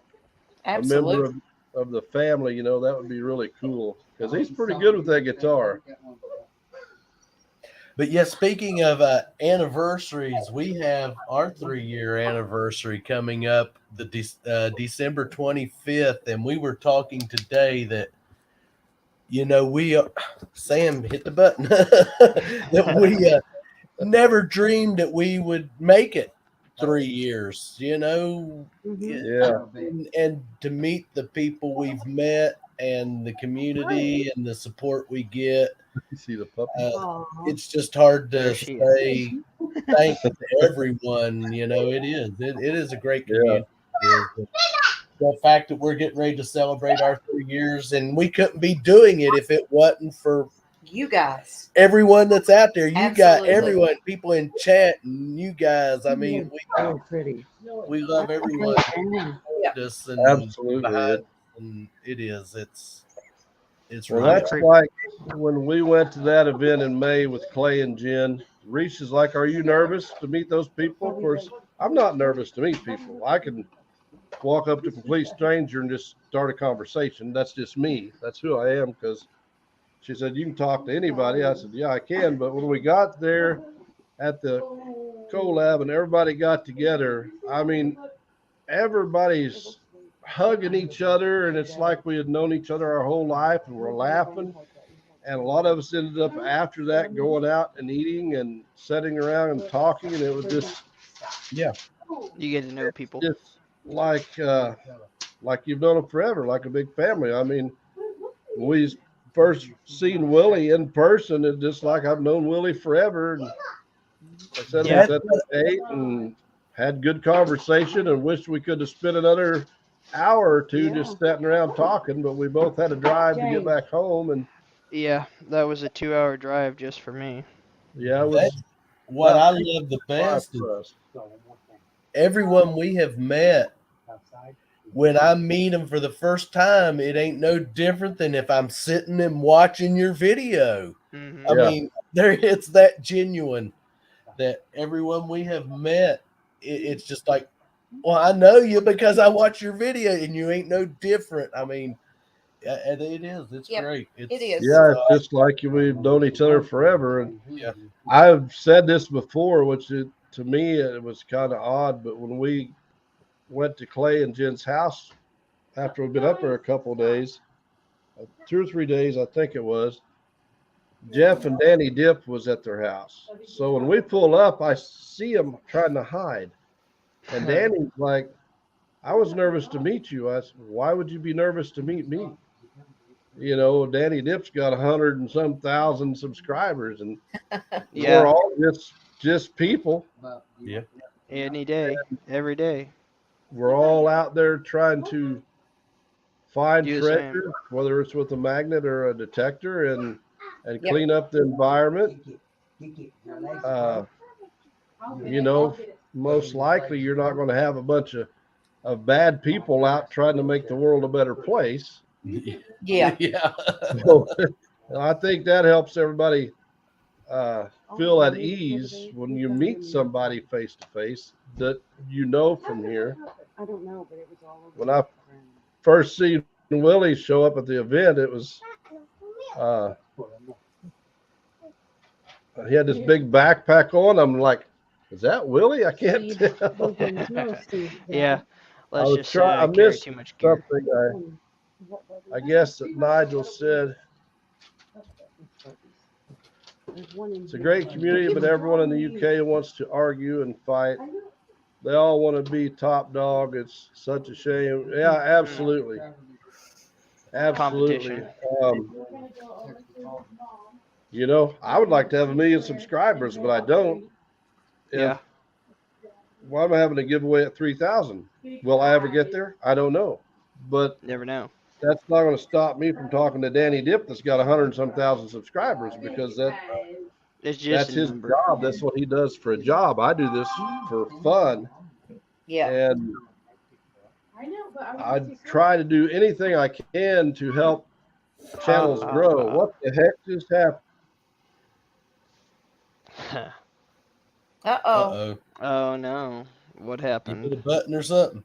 A member Absolutely. of the family, that would be really cool, because he's pretty good with that guitar. But yeah, speaking of anniversaries, we have our 3-year anniversary coming up, the December 25th, and we were talking today that we Sam hit the button that we never dreamed that we would make it 3 years. Mhm. Yeah. And to meet the people we've met and the community and the support we get. You see the puppy? Aw. It's just hard to There she say thanks to everyone. It is. It is a great community. It is. The fact that we're getting ready to celebrate our 3 years, and we couldn't be doing it if it wasn't for You guys. everyone that's out there. You got Absolutely. everyone, people in chat, and you guys. I mean, Very pretty. we love everyone Yeah. around us and Absolutely. behind, and it is. It's Well, really that's like when we went to that event in May with Clay and Jen. Reese is like, "Are you nervous to meet those people?" Of course, I'm not nervous to meet people. I can walk up to a complete stranger and just start a conversation. That's just me. That's who I am. Because she said, "You can talk to anybody." I said, "Yeah, I can." But when we got there at the collab and everybody got together, I mean, everybody's hugging each other, and it's like we had known each other our whole life, and we're laughing. And a lot of us ended up after that going out and eating and sitting around and talking, and it was just You get to know people. just like you've known them forever, like a big family. I mean, we first seen Willie in person, it's just like I've known Willie forever. And I said Yeah. we set the date and had good conversation and wished we could have spent another hour or two just sitting around talking, but we both had to drive to get back home. And Yeah, that was a 2-hour drive just for me. yeah, it That's was what about I love the best is for us. everyone we have met. When I meet them for the first time, it ain't no different than if I'm sitting and watching your video. Hmm I Yeah. mean, it's that genuine that everyone we have met, it's just like, well, I know you because I watch your video, and you ain't no different. I mean, and it is. It's Yep, great. it is. Yeah, it's just like we've known each other forever. And Yeah. I've said this before, which to me it was kind of odd, but when we went to Clay and Jen's house after we'd been up there a couple of days, 2 or 3 days, I think it was, Jeff and Danny Dip was at their house. So when we pull up, I see them trying to hide. And Danny's like, I was nervous to meet you. I said, why would you be nervous to meet me? You know, Danny Dip's got 100 and some thousand subscribers, and Yeah, we're all just people. Yeah. any day, every day. We're all out there trying to find Do the same. treasure, whether it's with a magnet or a detector, and Yep. clean up the environment. You know, most likely you're not going to have a bunch of bad people out trying to make the world a better place. Yeah. Yeah. So, I think that helps everybody feel at ease when you meet somebody face to face that you know from here. I don't know, but it was all over. When I first seen Willie show up at the event, it was he had this big backpack on. I'm like, is that Willie? I can't tell. Yeah, I let's was just try- I carry missed too much gear. Something I guess that Nigel said. It's a great community, but everyone in the UK wants to argue and fight. They all want to be top dog. It's such a shame. Yeah, absolutely. Absolutely. Competition. You know, I would like to have 1 million subscribers, but I don't. Yeah. Why am I having a giveaway at 3,000? Will I ever get there? I don't know. But Never know. that's not going to stop me from talking to Danny Dip that's got 100 and some thousand subscribers, because It's just that's a his number. job. That's what he does for a job. I do this for fun. Yeah. And I try to do anything I can to help channels grow. What the heck just happened? Uh-oh. Uh-oh. Oh no. What You hit a happened? button or something.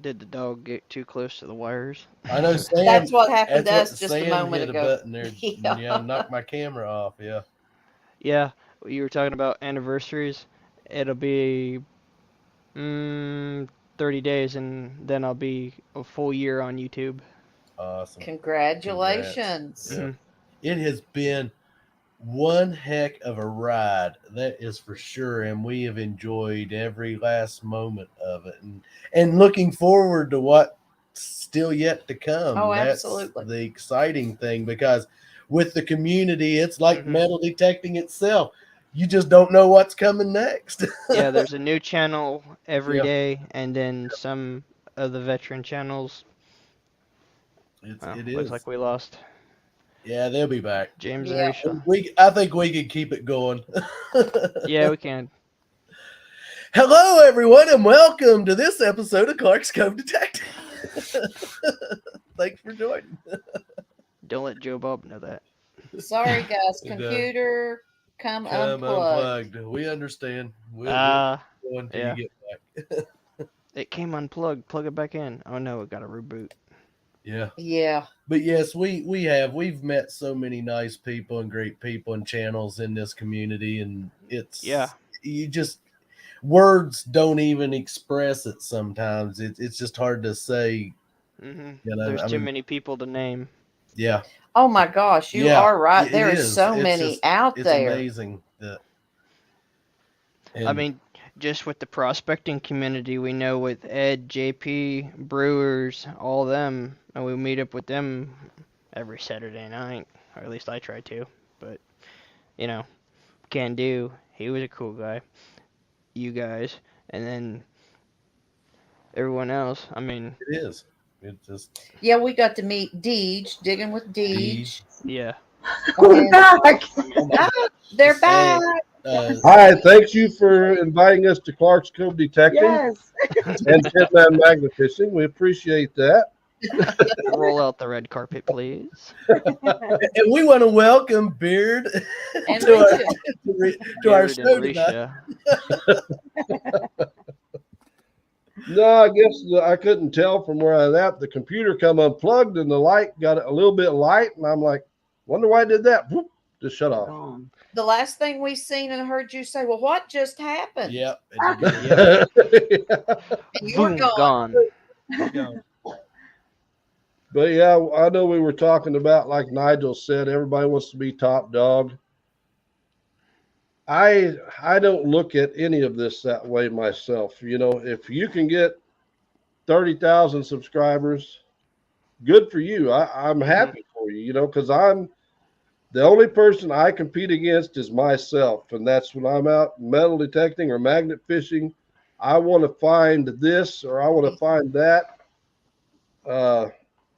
Did the dog get too close to the wires? I know Sam. That's what happened to that's us what just a Sam moment hit ago. a button there. Yeah. Yeah, knocked my camera off. Yeah. Yeah, you were talking about anniversaries. It'll be 30 days, and then I'll be a full year on YouTube. Awesome. Congratulations. Yeah. Mhm. It has been one heck of a ride, that is for sure, and we have enjoyed every last moment of it, and looking forward to what's still yet to come. Oh, That's absolutely. the exciting thing, because with the community, it's like Mhm. metal detecting itself. You just don't know what's coming next. Yeah, there's a new channel every Yeah. day, and then some of the veteran channels. It Looks is. like we lost Yeah, they'll be back. James Yeah. Arisha. I think we can keep it going. Yeah, we can. Hello, everyone, and welcome to this episode of Clark's Cove Detective. Thanks for joining. Don't let Joe Bob know that. Sorry, guys. It does. Computer, come Come unplugged. unplugged. We understand. We'll Ah, go until yeah. you get back. it came unplugged. Plug it back in. Oh no, it got a reboot. Yeah. Yeah. But yes, we've met so many nice people and great people and channels in this community, and Yeah. you just, words don't even express it sometimes. It's just hard to say, Hmm you know. There's I too mean, many people to name. yeah. Oh my gosh, you Yeah, are right. it There is. is so It's many just- out It's there. amazing that. I mean, just with the prospecting community, we know with Ed, JP, Brewers, all them, and we meet up with them every Saturday night, or at least I try to. But you know, Can Do, he was a cool guy. You guys, and then everyone else. I mean, It is. It just Yeah, we got to meet Deej, digging with Deej. yeah. We're back. oh my Ah, they're back. Hi, thanks you for inviting us to Clark's Cove Detecting Yes. and Pitman Magnet Fishing. We appreciate that. Roll out the red carpet, please. and we want to welcome Beard And to our, Risha. to our Jared and show tonight. Risha. No, I guess I couldn't tell from where I was at. The computer come unplugged and the light got a little bit light, and I'm like, wonder why I did that. Whoop, just shut off. Gone. The last thing we seen and heard you say, well, what just happened? Yep. Yeah. And you were Boom, gone. gone. But yeah, I know we were talking about, like Nigel said, everybody wants to be top dog. I don't look at any of this that way myself. You know, if you can get 30,000 subscribers, good for you. I'm happy for you, you know, because I'm the only person I compete against is myself. And that's when I'm out metal detecting or magnet fishing. I want to find this or I want to find that.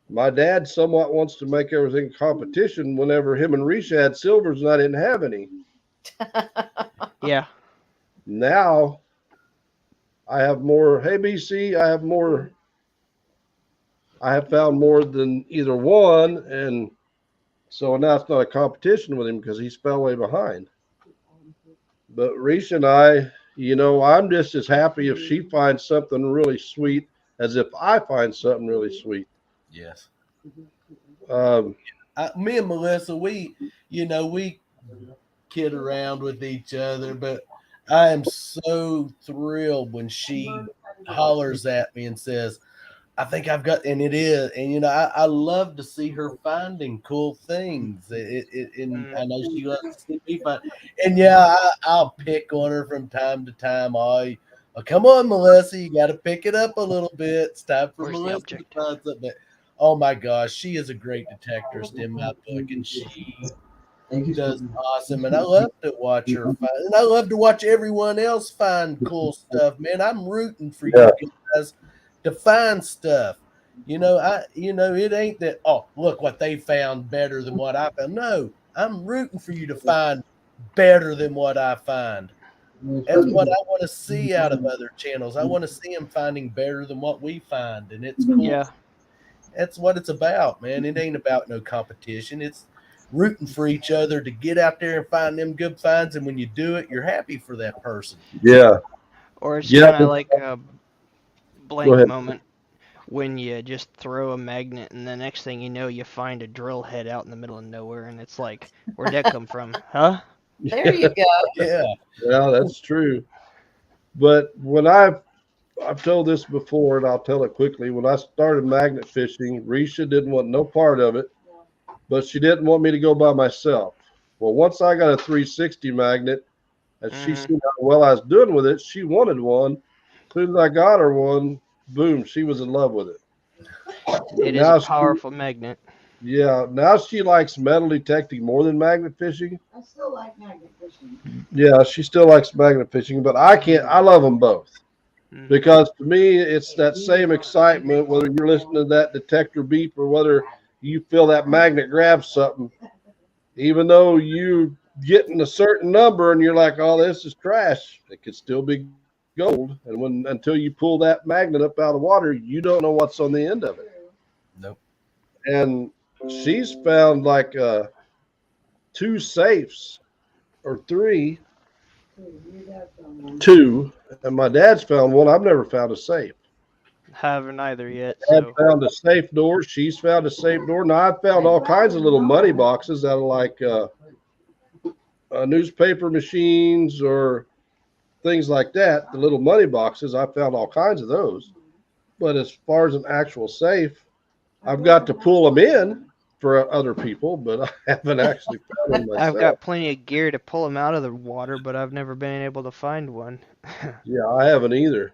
My dad somewhat wants to make everything competition whenever him and Risha had silvers and I didn't have any. Yeah. Now I have more. Hey, BC, I have found more than either one. And so now it's not a competition with him because he's fell way behind. But Risha and I, you know, I'm just as happy if she finds something really sweet as if I find something really sweet. Yes. Me and Melissa, we kid around with each other, but I am so thrilled when she hollers at me and says, I think I've got, and it is, and you know, I love to see her finding cool things. And I know she loves to see me find, and yeah, I'll pick on her from time to time. Oh, come on, Melissa, you got to pick it up a little bit. It's time for Where's the Melissa object? to find something. Oh my gosh, she is a great detectorist in my book, and she does awesome. And I love to watch her find, and I love to watch everyone else find cool stuff. Man, I'm rooting for you guys to find stuff. You know, it ain't that, oh, look what they found better than what I found. No, I'm rooting for you to find better than what I find. That's what I want to see out of other channels. I want to see them finding better than what we find, and it's cool. Yeah. That's what it's about, man. It ain't about no competition. It's rooting for each other to get out there and find them good finds, and when you do it, you're happy for that person. Yeah. Or it's Yeah, kind of like a Go blank ahead. moment when you just throw a magnet and the next thing you know you find a drill head out in the middle of nowhere and it's like, where'd that come from? Huh? There you go. Yeah. Yeah, that's true. But when I've told this before, and I'll tell it quickly. When I started magnet fishing, Risha didn't want no part of it, but she didn't want me to go by myself. Well, once I got a 360 magnet, and she seen how well I was doing with it, she wanted one. As soon as I got her one, boom, she was in love with it. It is Now a powerful magnet. Yeah, now she likes metal detecting more than magnet fishing. I still like magnet fishing. Yeah, she still likes magnet fishing, but I can't. I love them both. Because to me, it's that same excitement, whether you're listening to that detector beep or whether you feel that magnet grab something, even though you getting a certain number and you're like, oh, this is trash, it could still be gold. And until you pull that magnet up out of the water, you don't know what's on the end of it. Nope. And she's found like 2 safes or 3. 2, and my dad's found one. I've never found a safe. Haven't either yet. Dad So found a safe door. She's found a safe door. Now I've found all kinds of little money boxes out of like newspaper machines or things like that. The little money boxes, I found all kinds of those. But as far as an actual safe, I've got to pull them in for other people, but I haven't actually found one myself. I've got plenty of gear to pull them out of the water, but I've never been able to find one. Yeah, I haven't either.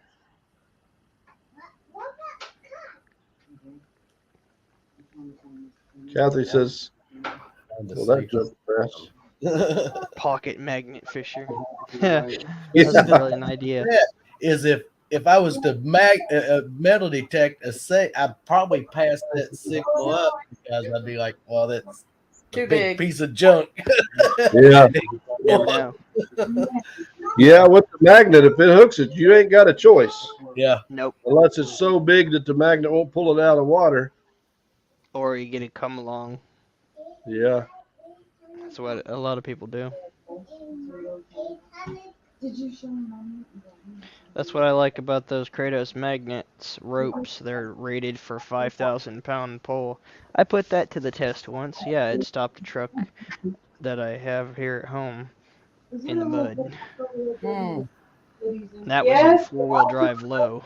Kathy says, well, that jumped fast. Pocket magnet fisher. Yeah. That's a brilliant idea. Is if I was to metal detect a I'd probably pass that signal up because I'd be like, well, that's Too a big big. piece of junk. Yeah. Never know. Yeah, with the magnet, if it hooks it, you ain't got a choice. Yeah. Nope. Unless it's so big that the magnet won't pull it out of the water. Or you get it come along. Yeah. That's what a lot of people do. That's what I like about those Kratos magnets ropes. They're rated for 5,000 pound pull. I put that to the test once. Yeah, it stopped a truck that I have here at home in the mud. Hmm. That was in 4-wheel drive low.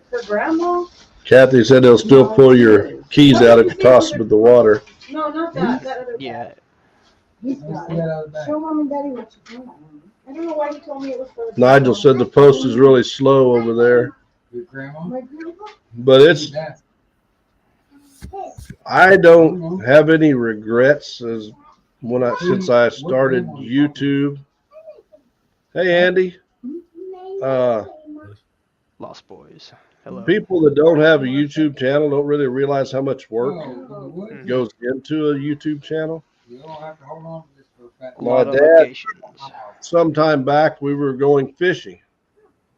For grandma? Kathy said they'll still pull your keys out if you toss them in the water. No, not that. That other Yeah. bag. Let's see that other bag. Show mom and daddy what you got. I don't know why you told me it was for. Nigel said the post is really slow over there, Your grandma? My grandpa? but it's, That. I don't have any regrets as since I started YouTube. Hey, Andy. Lost Boys. Hello. People that don't have a YouTube channel don't really realize how much work Oh, what? goes into a YouTube channel. You don't have to hold on to this for a fact. A lot of dad- locations. Sometime back, we were going fishing.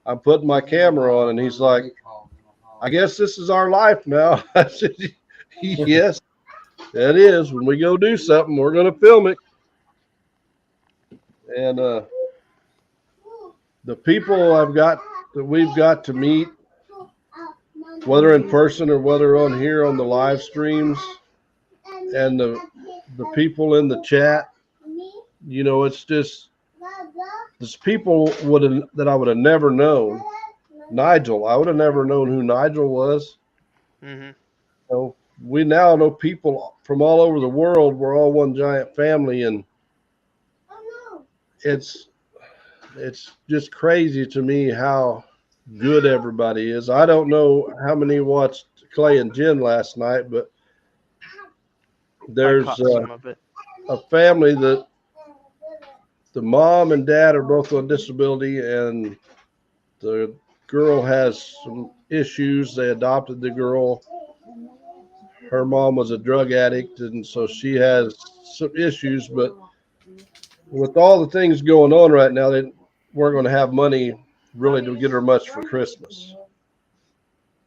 I'm putting my camera on, and he's like, I guess this is our life now. I said, yes, that is. When we go do something, we're going to film it. And the people we've got to meet, whether in person or whether on here on the live streams, and the people in the chat, you know, it's just, there's people that I would have never known. Nigel, I would have never known who Nigel was. Mm-hmm. So we now know people from all over the world. We're all one giant family, and it's just crazy to me how good everybody is. I don't know how many watched Clay and Jen last night, but there's I caught some of it. a family that the mom and dad are both on disability, and the girl has some issues. They adopted the girl. Her mom was a drug addict, and so she has some issues. But with all the things going on right now, they weren't going to have money really to get her much for Christmas.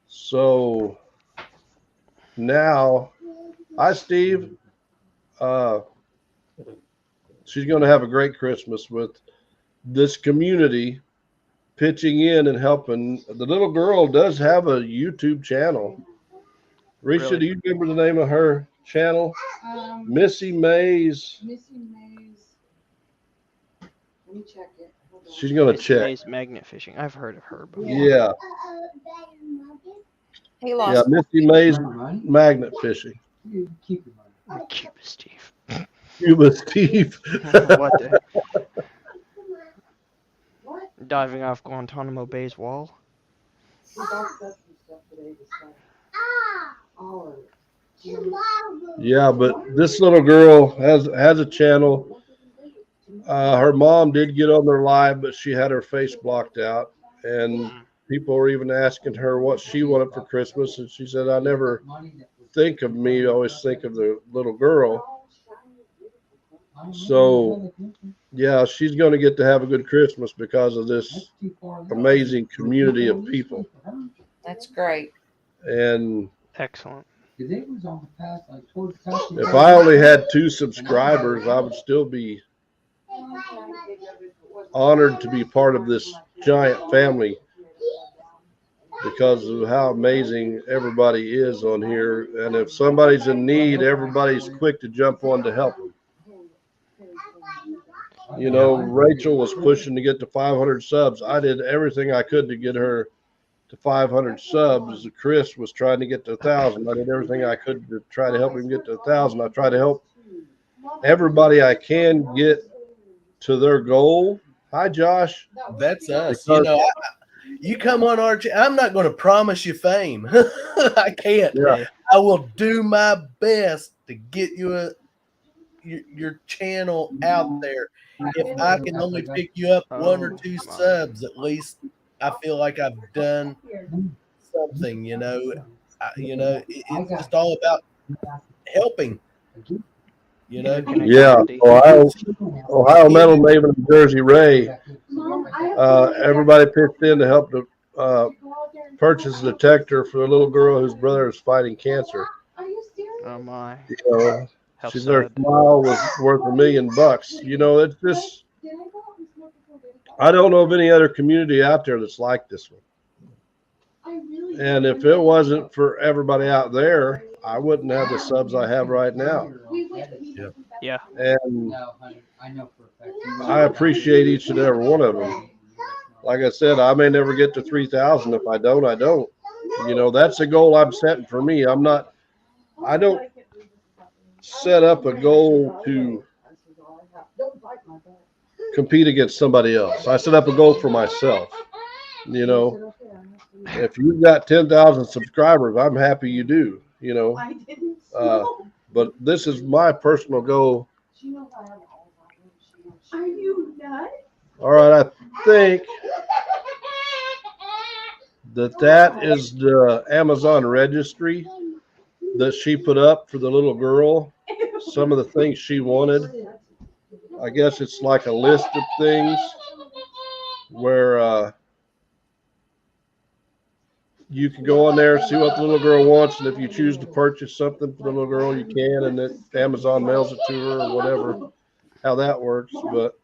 So now, hi, Steve. She's going to have a great Christmas with this community pitching in and helping. The little girl does have a YouTube channel. Risha, Really? do you remember the name of her channel? Missy Mays. Missy Mays. Let me check it. Hold on. She's going to Miss check. May's magnet fishing. I've heard of her before. Yeah. He Yeah, lost. Missy Mays Money? magnet fishing. You keep your money. Cuba Steve. Cuba Steve. What the? What? Diving off Guantanamo Bay's wall? We got some stuff today to start. All of it. Yeah, but this little girl has a channel. Her mom did get on their live, but she had her face blocked out, and people were even asking her what she wanted for Christmas, and she said, "I never think of me. I always think of the little girl." So, yeah, she's going to get to have a good Christmas because of this amazing community of people. That's great. And Excellent. if I only had 2 subscribers, I would still be honored to be part of this giant family because of how amazing everybody is on here. And if somebody's in need, everybody's quick to jump on to help them. You know, Rachel was pushing to get to 500 subs. I did everything I could to get her to 500 subs. Chris was trying to get to 1,000. I did everything I could to try to help him get to 1,000. I try to help everybody I can get to their goal. Hi, Josh. That's us. Because- You come on our I'm not going to promise you fame. I can't. Yeah. I will do my best to get you your channel out there. If I can only pick you up 1 or 2 subs, at least I feel like I've done something. It's just all about helping. Yeah, Ohio Metal Maven and Jersey Ray. Everybody pitched in to help to purchase a detector for a little girl whose brother is fighting cancer. Oh my. You know, How she said her sad. smile was worth $1 million. You know, it's just, I don't know of any other community out there that's like this one. And if it wasn't for everybody out there, I wouldn't have the subs I have right now. Yeah. And No, honey, I know for a fact. I appreciate each and every one of them. Like I said, I may never get to 3,000. If I don't, I don't. You know, that's the goal I'm setting for me. I don't set up a goal to compete against somebody else. I set up a goal for myself. You know, if you've got 10,000 subscribers, I'm happy you do, you know. But this is my personal goal. Are you nuts? All right, I think that is the Amazon registry that she put up for the little girl. Some of the things she wanted. I guess it's like a list of things where you can go on there, see what the little girl wants, and if you choose to purchase something for the little girl, you can, and then Amazon mails it to her or whatever, how that works. But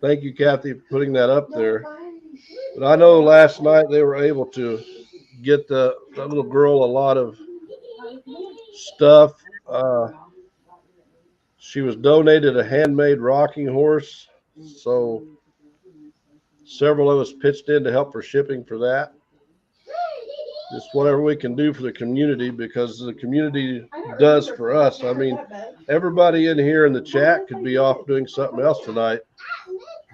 thank you, Kathy, for putting that up there. But I know last night they were able to get the little girl a lot of stuff. She was donated a handmade rocking horse, so several of us pitched in to help for shipping for that. Just whatever we can do for the community, because the community does for us. I mean, everybody in here in the chat could be off doing something else tonight.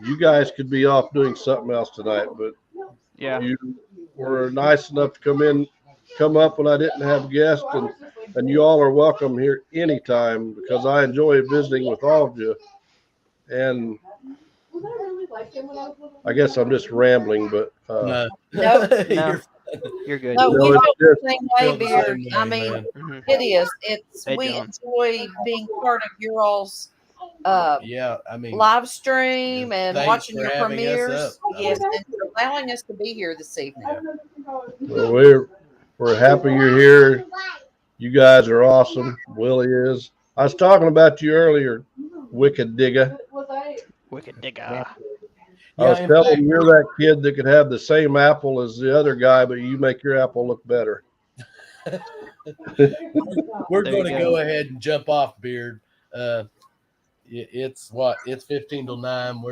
You guys could be off doing something else tonight, but Yeah. you were nice enough to come up when I didn't have guests, and you all are welcome here anytime, because I enjoy visiting with all of you. And I guess I'm just rambling, but No. No. No. You're good. No, You know, we it's feel just- the same Feel way, the Beard. same I way, mean, man. Mhm. it is. It's Hey, we John. enjoy being part of your all's Yeah, I mean, live stream and Thanks watching for your having us premieres. up. Yes, and for allowing us to be here this evening. well, we're happy you're here. You guys are awesome. Willie is. I was talking about you earlier, Wicked Digger. Wicked digger. I was in telling fact, him you're that kid that could have the same apple as the other guy, but you make your apple look better. we're There going you to go. go ahead and jump off, Beard. It's 15 till 9.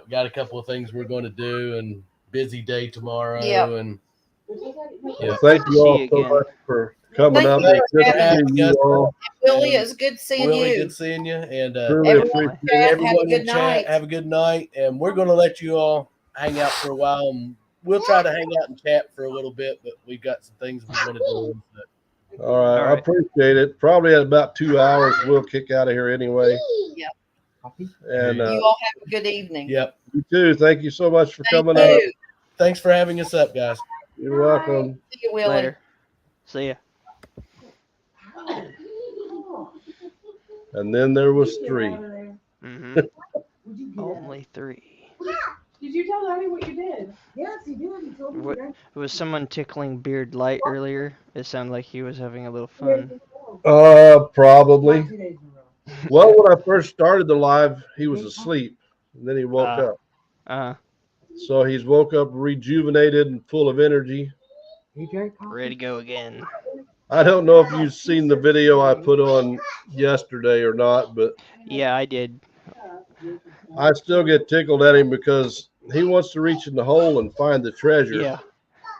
Got a couple of things we're going to do, and busy day tomorrow. Yep. And Well, thank you all See you so again. much for coming Thank up. you It's good for to having see us. you all. Willie, it's good seeing Willie, you. good seeing you. And Truly Everyone appreciate in chat, have a everyone in good chat, night. have a good night. And we're going to let you all hang out for a while. And we'll try to hang out and chat for a little bit, but we've got some things we're going to do. All right, All I right. appreciate it. Probably at about 2 hours, we'll kick out of here anyway. Yep. And You all have a good evening. Yep. you too. Thank you so much for Thank coming up. you. Thanks for having us up, guys. You're welcome. See you, Willie. Later. See ya. And then there was 3. hmm Only 3. Did you tell Daddy what you did? Yes, he did. He told me. What- Was someone tickling Beard Light earlier? It sounded like he was having a little fun. Probably. 2 days in a row. Well, when I first started the live, he was asleep, and then he woke Ah. up. So he's woke up rejuvenated and full of energy. He drank coffee. Ready to go again. I don't know if you've seen the video I put on yesterday or not, but Yeah, I did. I still get tickled at him because he wants to reach in the hole and find the treasure. Yeah.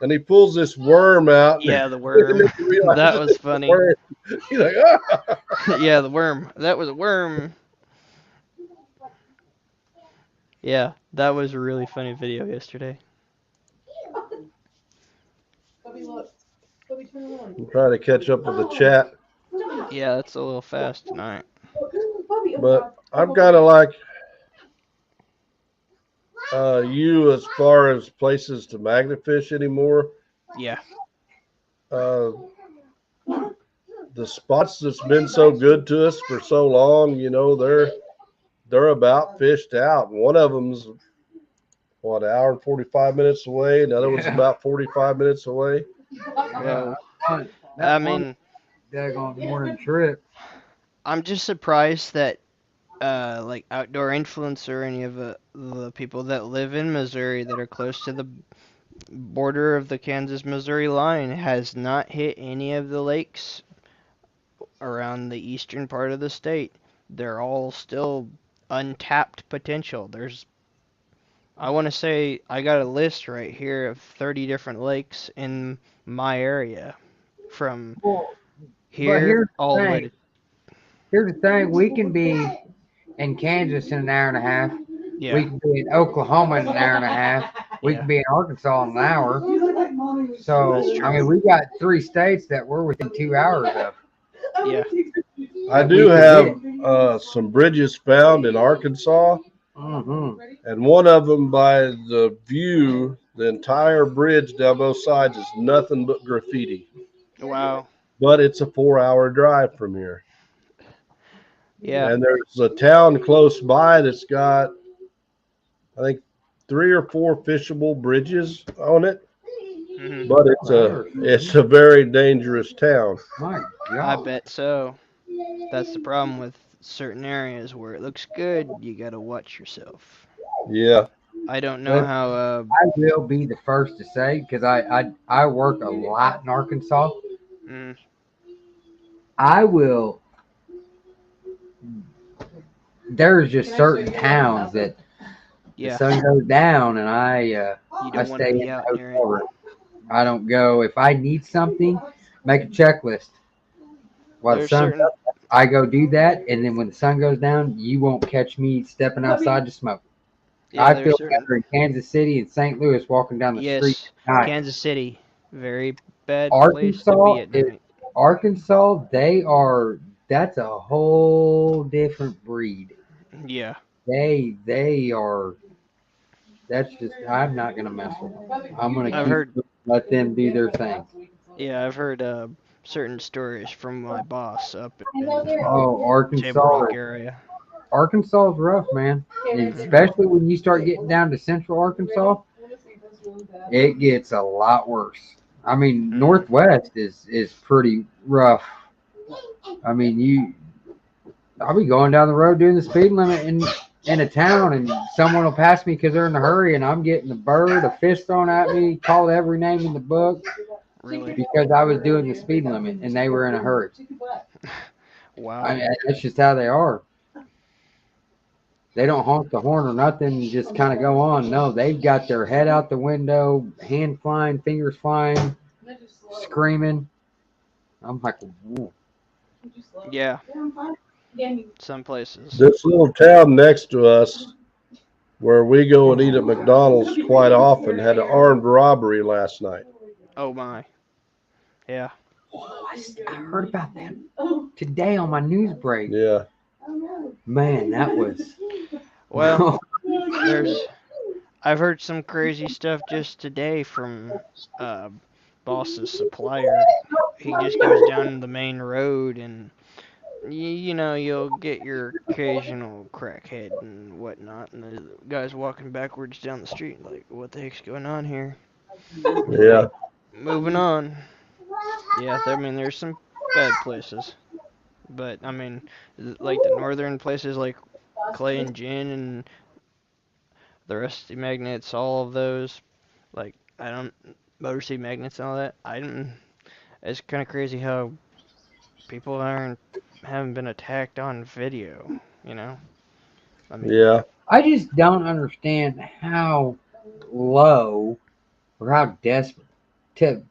and he pulls this worm out. Yeah, the worm. That was funny. Worm. He's like, ah! Yeah, the worm. That was a worm. Yeah, that was a really funny video yesterday. Bubby, look. Bubby, turn around. I'm trying to catch up with the chat, Yeah, that's a little fast tonight. Bubby, oh but God. I'm kind of like you as far as places to magnet fish anymore. Yeah. Uh, the spots that's been so good to us for so long, you know, they're about fished out. One of them's what, an hour and 45 minutes away. Another one's about 45 minutes away. Well, That I one mean, daggone morning trip. I'm just surprised that like Outdoor Influence or any of the people that live in Missouri that are close to the border of the Kansas-Missouri line has not hit any of the lakes around the eastern part of the state. They're all still untapped potential. I want to say I got a list right here of 30 different lakes in my area from Well, here here's the all the way thing. to here's the thing: we can be in Kansas in an hour and a half. We yeah. can be in Oklahoma in an hour and a half. We Yeah. can be in Arkansas in an hour. You look like mommy was So That's true. I mean, we got 3 staets that we're within 2 hours of. Yeah. I do have some bridges found in Arkansas, Mm-hmm. and one of them by the view, the entire bridge down both sides is nothing but graffiti. Wow. But it's a 4-hour drive from here. Yeah. And there's a town close by that's got, I think, 3 or 4 fishable bridges on it. Hmm. But it's a very dangerous town. My I God. bet so. That's the problem with certain areas where it looks good, you gotta watch yourself. Yeah. I don't know Well, how I will be the first to say, because I work a lot in Arkansas. mm, I will. There's just certain towns that the yeah, sun goes down, and I you I don't want to stay in be the out near it. hotel room. I don't go. If I need something, make a checklist. While the There's sun's certain up, I go do that, and then when the sun goes down, you won't catch me stepping outside to smoke. yeah, I there's feel certain better in Kansas City and St. Louis walking down the street yes, at night. Kansas City, very bad place to Arkansas be at is night. Arkansas. That's a whole different breed. Yeah, They are. That's just. I'm not gonna mess with them. I'm gonna I've keep heard let them do their thing. yeah, I've heard certain stories from my boss up in Oh, Table Rock area. Arkansas is rough, man. And especially when you start getting down to central Arkansas, it gets a lot worse. I mean, Northwest is pretty rough. I mean, I'll be going down the road doing the speed limit in a town, and someone will pass me because they're in a hurry, and I'm getting a bird, a fish thrown at me, called every name in the book Really? because I was doing the speed limit and they were in a hurry. Wow. I mean, that's just how they are. They don't honk the horn or nothing and just kind of go on. No, they've got their head out the window, hand flying, fingers flying, screaming. I'm like, whoa. Yeah. Some places. This little town next to us, where we go and eat at McDonald's quite often, had an armed robbery last night. Oh my. Yeah. Oh, I heard about that today on my news break. Yeah. Man, that was. Well, I've heard some crazy stuff just today from boss's supplier. He just goes down the main road and you know, you'll get your occasional crackhead and whatnot, and the guy's walking backwards down the street like, what the heck's going on here? Yeah. Moving on. Yeah, I mean, there's some bad places. But, I mean, like the northern places like Clay and Gin and the Rusty Magnets, all of those, like, Motor City Magnets and all that, it's kind of crazy how people haven't been attacked on video, you know? I mean, Yeah. I just don't understand how low or how desperate to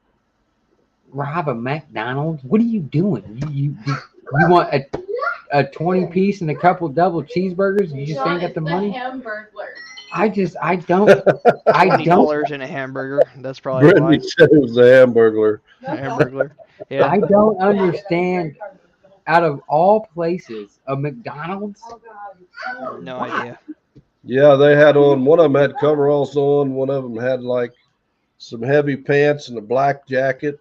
rob a McDonald's? What are you doing? You want a 20 piece and a couple double cheeseburgers? You just ain't got the money. I don't. I don't. $20 in a hamburger. That's probably Brittany why. said it was a hamburglar. A hamburger. Yeah. I don't understand. Out of all places, a McDonald's. No idea. Yeah, they had on, one of them had coveralls on, one of them had like some heavy pants and a black jacket.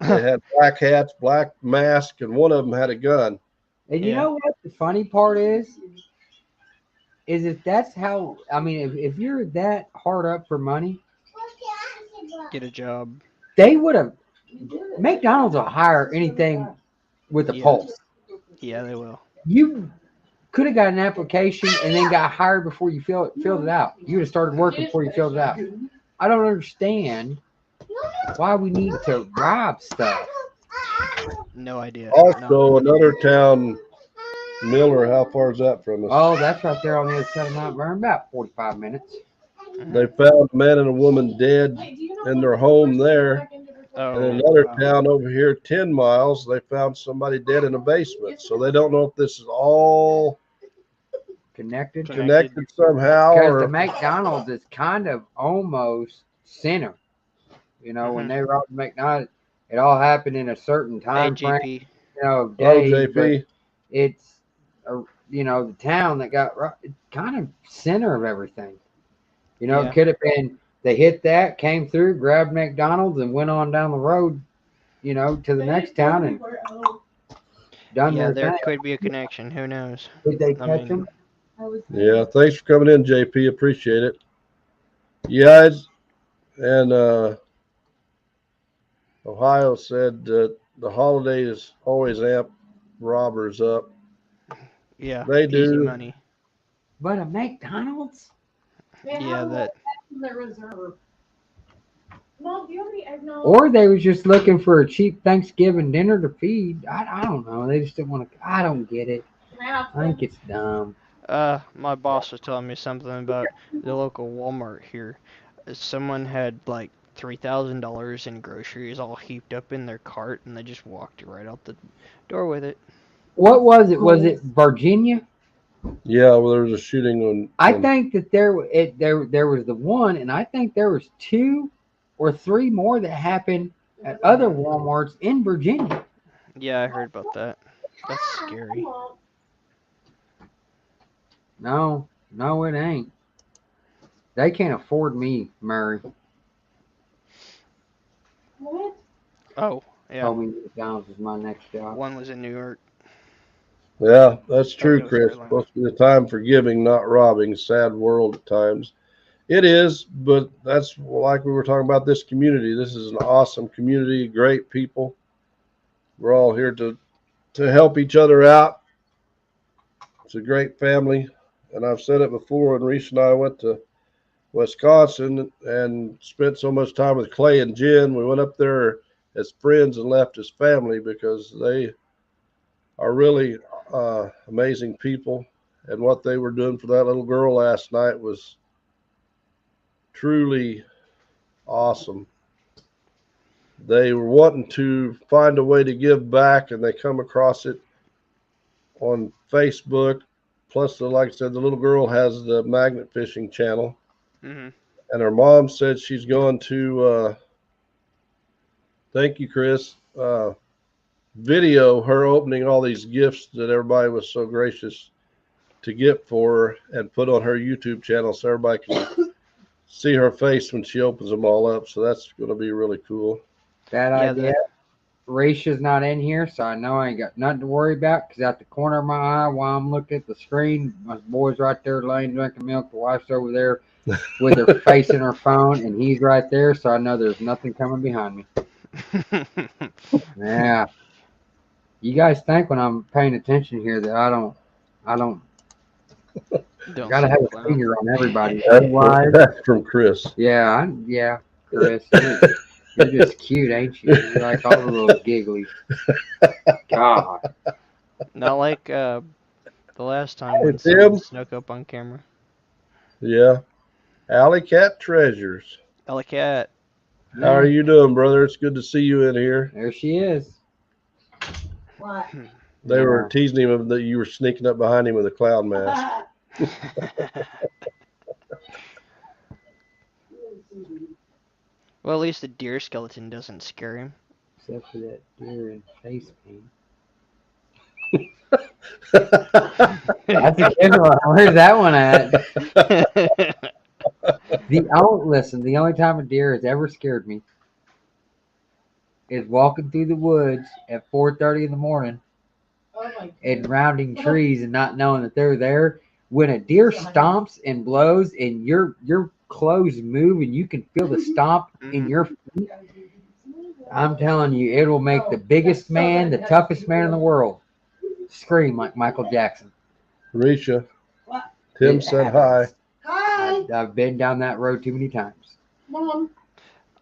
They had black hats, black mask, and one of them had a gun. And you Yeah. know what the funny part is if that's how, I mean, if you're that hard up for money, Get a job. they would have, McDonald's will hire anything with a Yeah. pulse. Yeah, they will. You could have got an application and then got hired before you filled it out. You would have started working before you filled it out. I don't understand why we need to rob stuff. No idea. Also, another town, Miller, how far is that from us? Oh, that's right there on the other side of Mount Vernon, about 45 minutes. They found a man and a woman dead in their home there. Oh, In another wow. town over here, 10 miles, they found somebody dead in a basement. So they don't know if this is all Connected. connected somehow Because the or McDonald's is kind of almost center. You know, when they robbed McDonald's, it all happened in a certain time frame, AGP. you know, oh, days. JP. But it's, you know, the town that got robbed, it's kind of center of everything. You know, Yeah. it could have been they hit that, came through, grabbed McDonald's, and went on down the road, you know, to the next town and done Yeah, their there thing. could be a connection. Who knows? Did they I catch mean- them? Yeah, thanks for coming in, JP. Appreciate it. Yeah, and Ohio said that the holidays always amp robbers up. Yeah. They Easy do. money. But a McDonald's? Yeah, that. The reserve. Mom, do you have any eggnog? Or they was just looking for a cheap Thanksgiving dinner to feed. I don't know. They just didn't want to. I don't get it. I think it's dumb. My boss was telling me something about the local Walmart here. Someone had like $3,000 in groceries all heaped up in their cart, and they just walked right out the door with it. What was it? Was it Virginia? Yeah, well, there was a shooting on. I think that there was the one, and I think there was 2 or 3 more that happened at other Walmarts in Virginia. Yeah, I heard about that. That's scary. No, it ain't. They can't afford me, Murray. What? Oh, yeah. Told me McDonald's is my next job. One was in New York. Yeah, that's true, North Chris. Carolina. Supposed to be the time for giving, not robbing. Sad world at times. It is, but that's like we were talking about this community. This is an awesome community, great people. We're all here to help each other out. It's a great family. And I've said it before, when Reese and I went to Wisconsin and spent so much time with Clay and Jen, we went up there as friends and left as family because they are really amazing people. And what they were doing for that little girl last night was truly awesome. They were wanting to find a way to give back, and they come across it on Facebook. Plus, like I said, the little girl has the magnet fishing channel, Mm-hmm. and her mom said she's going to, thank you, Chris, video her opening all these gifts that everybody was so gracious to get for her and put on her YouTube channel so everybody can see her face when she opens them all up. So that's going to be really cool. That Yeah, idea. Risha's not in here, so I know I ain't got nothing to worry about because out the corner of my eye while I'm looking at the screen, my boy's right there laying drinking milk. The wife's over there with her face in her phone, and he's right there, so I know there's nothing coming behind me. Yeah. You guys think when I'm paying attention here that I don't Don't gotta say have a clown. finger on everybody. Otherwise, That's from Chris. yeah, Chris, you're just cute, ain't you? You're like all the little gigglies. God. Not like the last time when It's someone him. snuck up on camera. Yeah. Alley Cat Treasures. Alley Cat. How are you doing, brother? It's good to see you in here. There she is. What? They were Yeah. teasing him that you were sneaking up behind him with a clown mask. Well, at least the deer skeleton doesn't scare him. Except for that deer in face paint. That's a good one. Where's that one at? The only time a deer has ever scared me is walking through the woods at 4:30 in the morning Oh my God. and rounding trees and not knowing that they're there. When a deer stomps and blows and your clothes move and you can feel the stomp in your feet, I'm telling you, it will make the biggest man, the toughest man in the world, scream like Michael Jackson. Risha, Tim It said happens. Hi. I've been down that road too many times. Mom.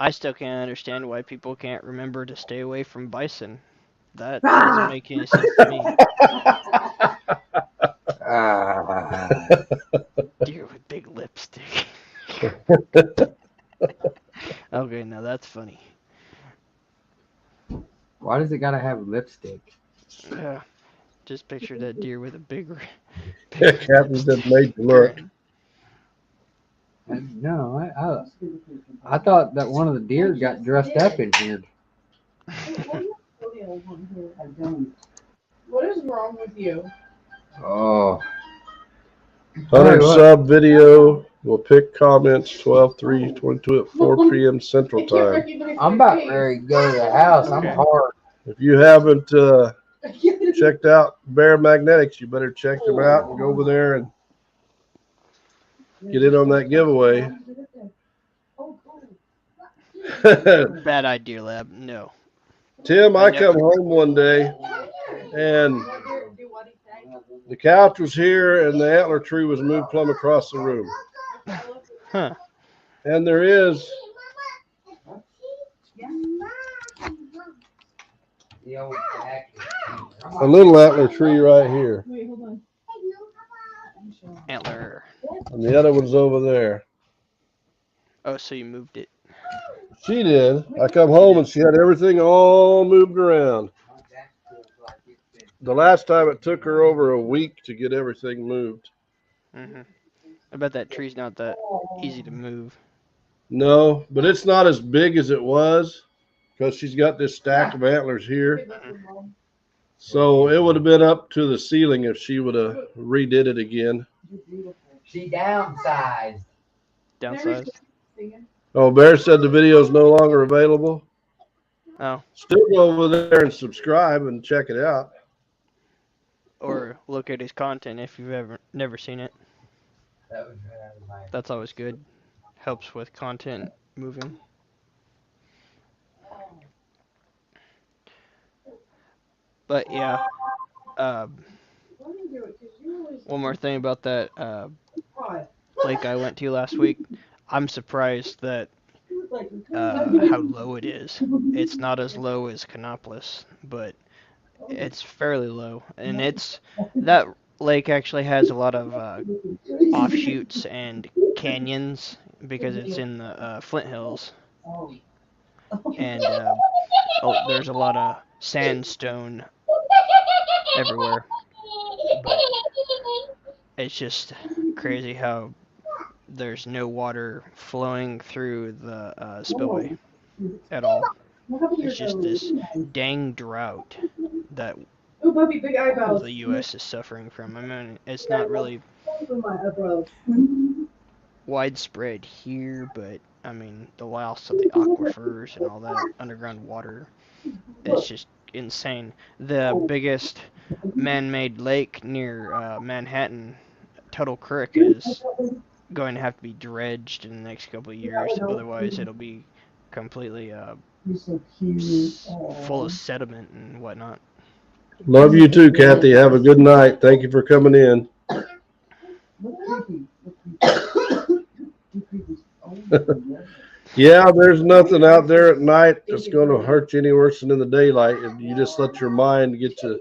I still can't understand why people can't remember to stay away from bison. That doesn't make any sense to me. Deer with big lipstick. Okay, now that's funny. Why does it gotta have lipstick? Just picture that deer with a big Captain said made you look. No, I thought that one of the deer got dressed up in here. I don't. What is wrong with you? Oh, 100 What? sub video. We'll pick comments 12/3/22 at 4 p.m. Central I can't Time. recognize I'm my about face. ready to go to the house. I'm Okay. hard. If you haven't I can't- checked out Bear Magnetics, you better check them out and go over there and get in on that giveaway. Oh, cool. Bad idea, Lab. No. Tim, I I never- come home one day and the couch was here and the antler tree was moved plumb across the room. Huh. And there is a little antler tree right here. Wait, hold on. Antler. And the other one's over there. Oh, so you moved it. She did. I come home and she had everything all moved around. The last time it took her over a week to get everything moved. Mm-hmm. I bet that tree's not that easy to move. No, but it's not as big as it was because she's got this stack of antlers here. So it would have been up to the ceiling if she would have redid it again. She downsized. Downsized. Oh, Bear said the video is no longer available. Oh. Still go over there and subscribe and check it out. Or look at his content if you've never seen it. That was right out of my. That's always good. Helps with content moving. But yeah. One more thing about that lake I went to last week. I'm surprised that how low it is. It's not as low as Canopolis, but it's fairly low. And that lake actually has a lot of offshoots and canyons because it's in the Flint Hills. And there's a lot of sandstone everywhere. But it's just crazy how there's no water flowing through the spillway at all. It's just this dang drought that Oh, puppy, big eyebrows. the U.S. is suffering from. I mean, it's not really My eyebrows. widespread here, but I mean, the loss of the aquifers and all that underground water, it's just insane. The biggest man-made lake near Manhattan, Tuttle Creek, is going to have to be dredged in the next couple of years. Otherwise, it'll be completely You're so cute. full of sediment and whatnot. Love you too, Kathy. Have a good night. Thank you for coming in. Look creepy. Look creepy. Oh, Yeah, there's nothing out there at night that's going to hurt you any worse than in the daylight. If you just let your mind get to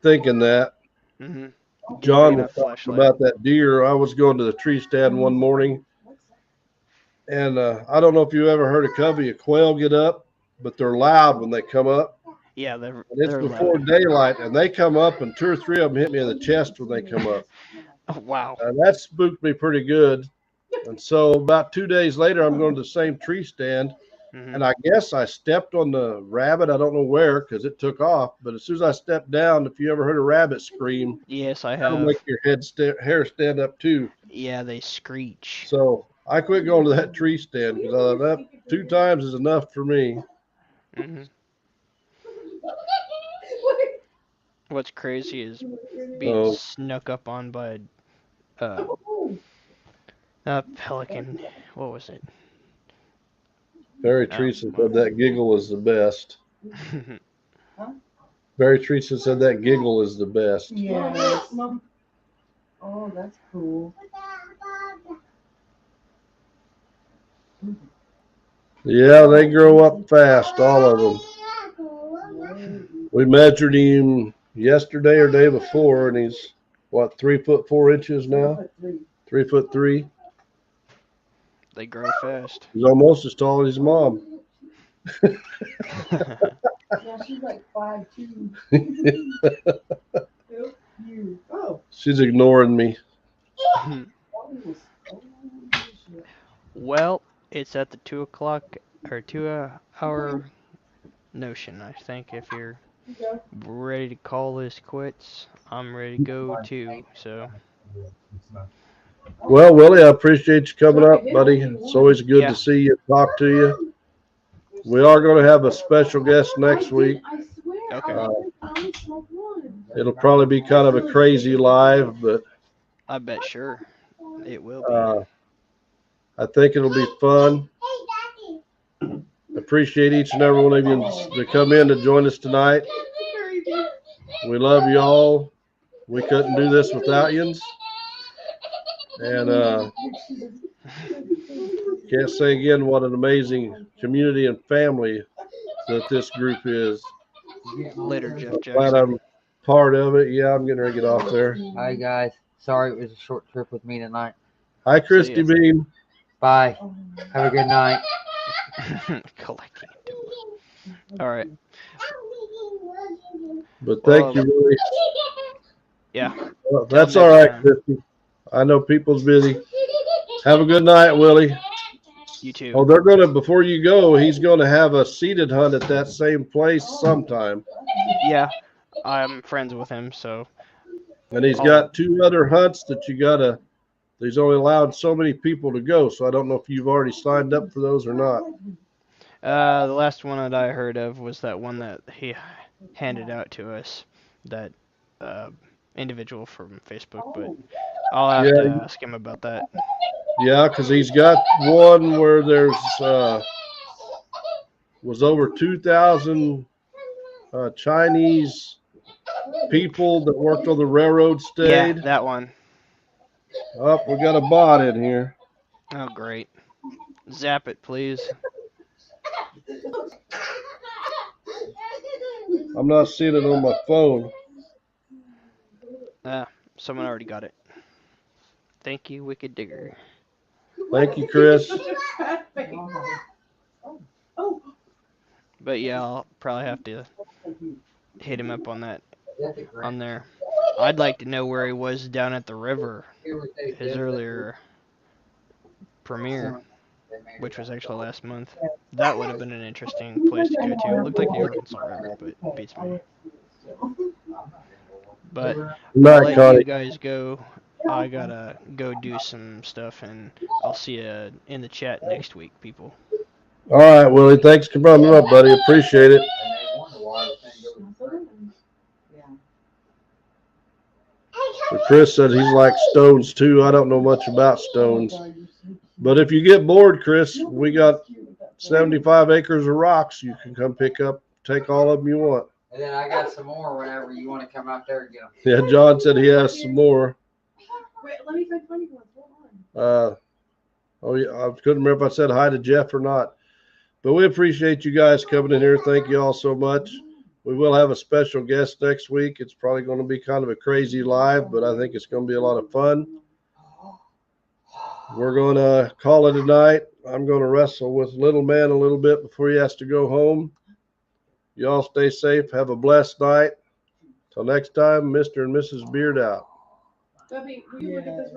thinking that. Mm-hmm. John Being a was talking flashlight. about that deer. I was going to the tree stand one morning, And I don't know if you ever heard a covey of quail get up, but they're loud when they come up. Yeah, And it's they're before loud. daylight, and they come up, and 2 or 3 of them hit me in the chest when they come up. Oh, wow. And that spooked me pretty good. And so about 2 days later, I'm going to the same tree stand, Mhm. and I guess I stepped on the rabbit. I don't know where because it took off. But as soon as I stepped down, if you ever heard a rabbit scream, Yes, I that'll have. make your hair stand up too. Yeah, they screech. So I quit going to that tree stand because that 2 times is enough for me. Hmm. What's crazy is being Oh. snuck up on by a pelican. What was it? Barry Oh, Teresa wow. said that giggle is the best. Barry Teresa said that giggle is the best. Yes. Oh, that's cool. Yeah, they grow up fast, all of them. We measured him yesterday or day before, and he's what, 3'4" now? 3'3". They grow fast. He's almost as tall as his mom. Yeah, she's like 5'2". You. Oh. She's ignoring me. Well, it's at the 2 o'clock or 2 hour notion. I think if you're ready to call this quits, I'm ready to go too. So Well, Willie, I appreciate you coming up, buddy. It's always good Yeah. to see you, talk to you. We are going to have a special guest next week. okay, It'll probably be kind of a crazy live, but I bet sure it will be. I think it'll be fun. Appreciate each and every one of you to come in to join us tonight. We love you all. We couldn't do this without yous. And can't say again what an amazing community and family that this group is. Later, Jeff Glad Jackson. I'm part of it. Yeah, I'm getting ready to get off there. Hi guys. Sorry it was a short trip with me tonight. Hi, Christy ya. Bean. Bye. Have a good night. Collecting. All right. But thank Well, you, Willie. Yeah. Well, Till that's all next right, time. Christy. I know people's busy. Have a good night, Willie. You too. Oh, they're gonna, before you go, he's gonna have a seated hunt at that same place sometime. Yeah, I'm friends with him, so And he's got 2 other hunts that he's only allowed so many people to go. So I don't know if you've already signed up for those or not. the last one that I heard of was that one that he handed out to us, that individual from Facebook, but I'll have to ask him about that. Yeah, because he's got one where there's was over 2,000 Chinese people that worked on the railroad Yeah, stayed. that one. Oh, we got a bot in here. Oh, great. Zap it, please. I'm not seeing it on my phone. Someone already got it. Thank you, Wicked Digger. Thank you, Chris. But yeah, I'll probably have to hit him up on that, on there. I'd like to know where he was down at the river, his earlier premiere, which was actually last month. That would have been an interesting place to go to. It looked like the Arkansas River, but beats me. But I'll Night, let Connie. you guys go. I gotta go do some stuff, and I'll see you in the chat next week, people. All right, Willie. Thanks for coming up, buddy. Appreciate it. But Chris said he's like stones too. I don't know much about stones. But if you get bored, Chris, we got 75 acres of rocks you can come pick up. Take all of them you want. And then I got some more whenever you want to come out there and get them. Yeah, John said he has some more. Wait, let me find funny ones. Hold on. Oh yeah, I couldn't remember if I said hi to Jeff or not. But we appreciate you guys coming in here. Thank you all so much. We will have a special guest next week. It's probably going to be kind of a crazy live, but I think it's going to be a lot of fun. we're going to call it a night. I'm going to wrestle with little man a little bit before he has to go home. Y'all stay safe. Have a blessed night. Till next time, Mr. and Mrs. Beard out. Debbie, will you look at this real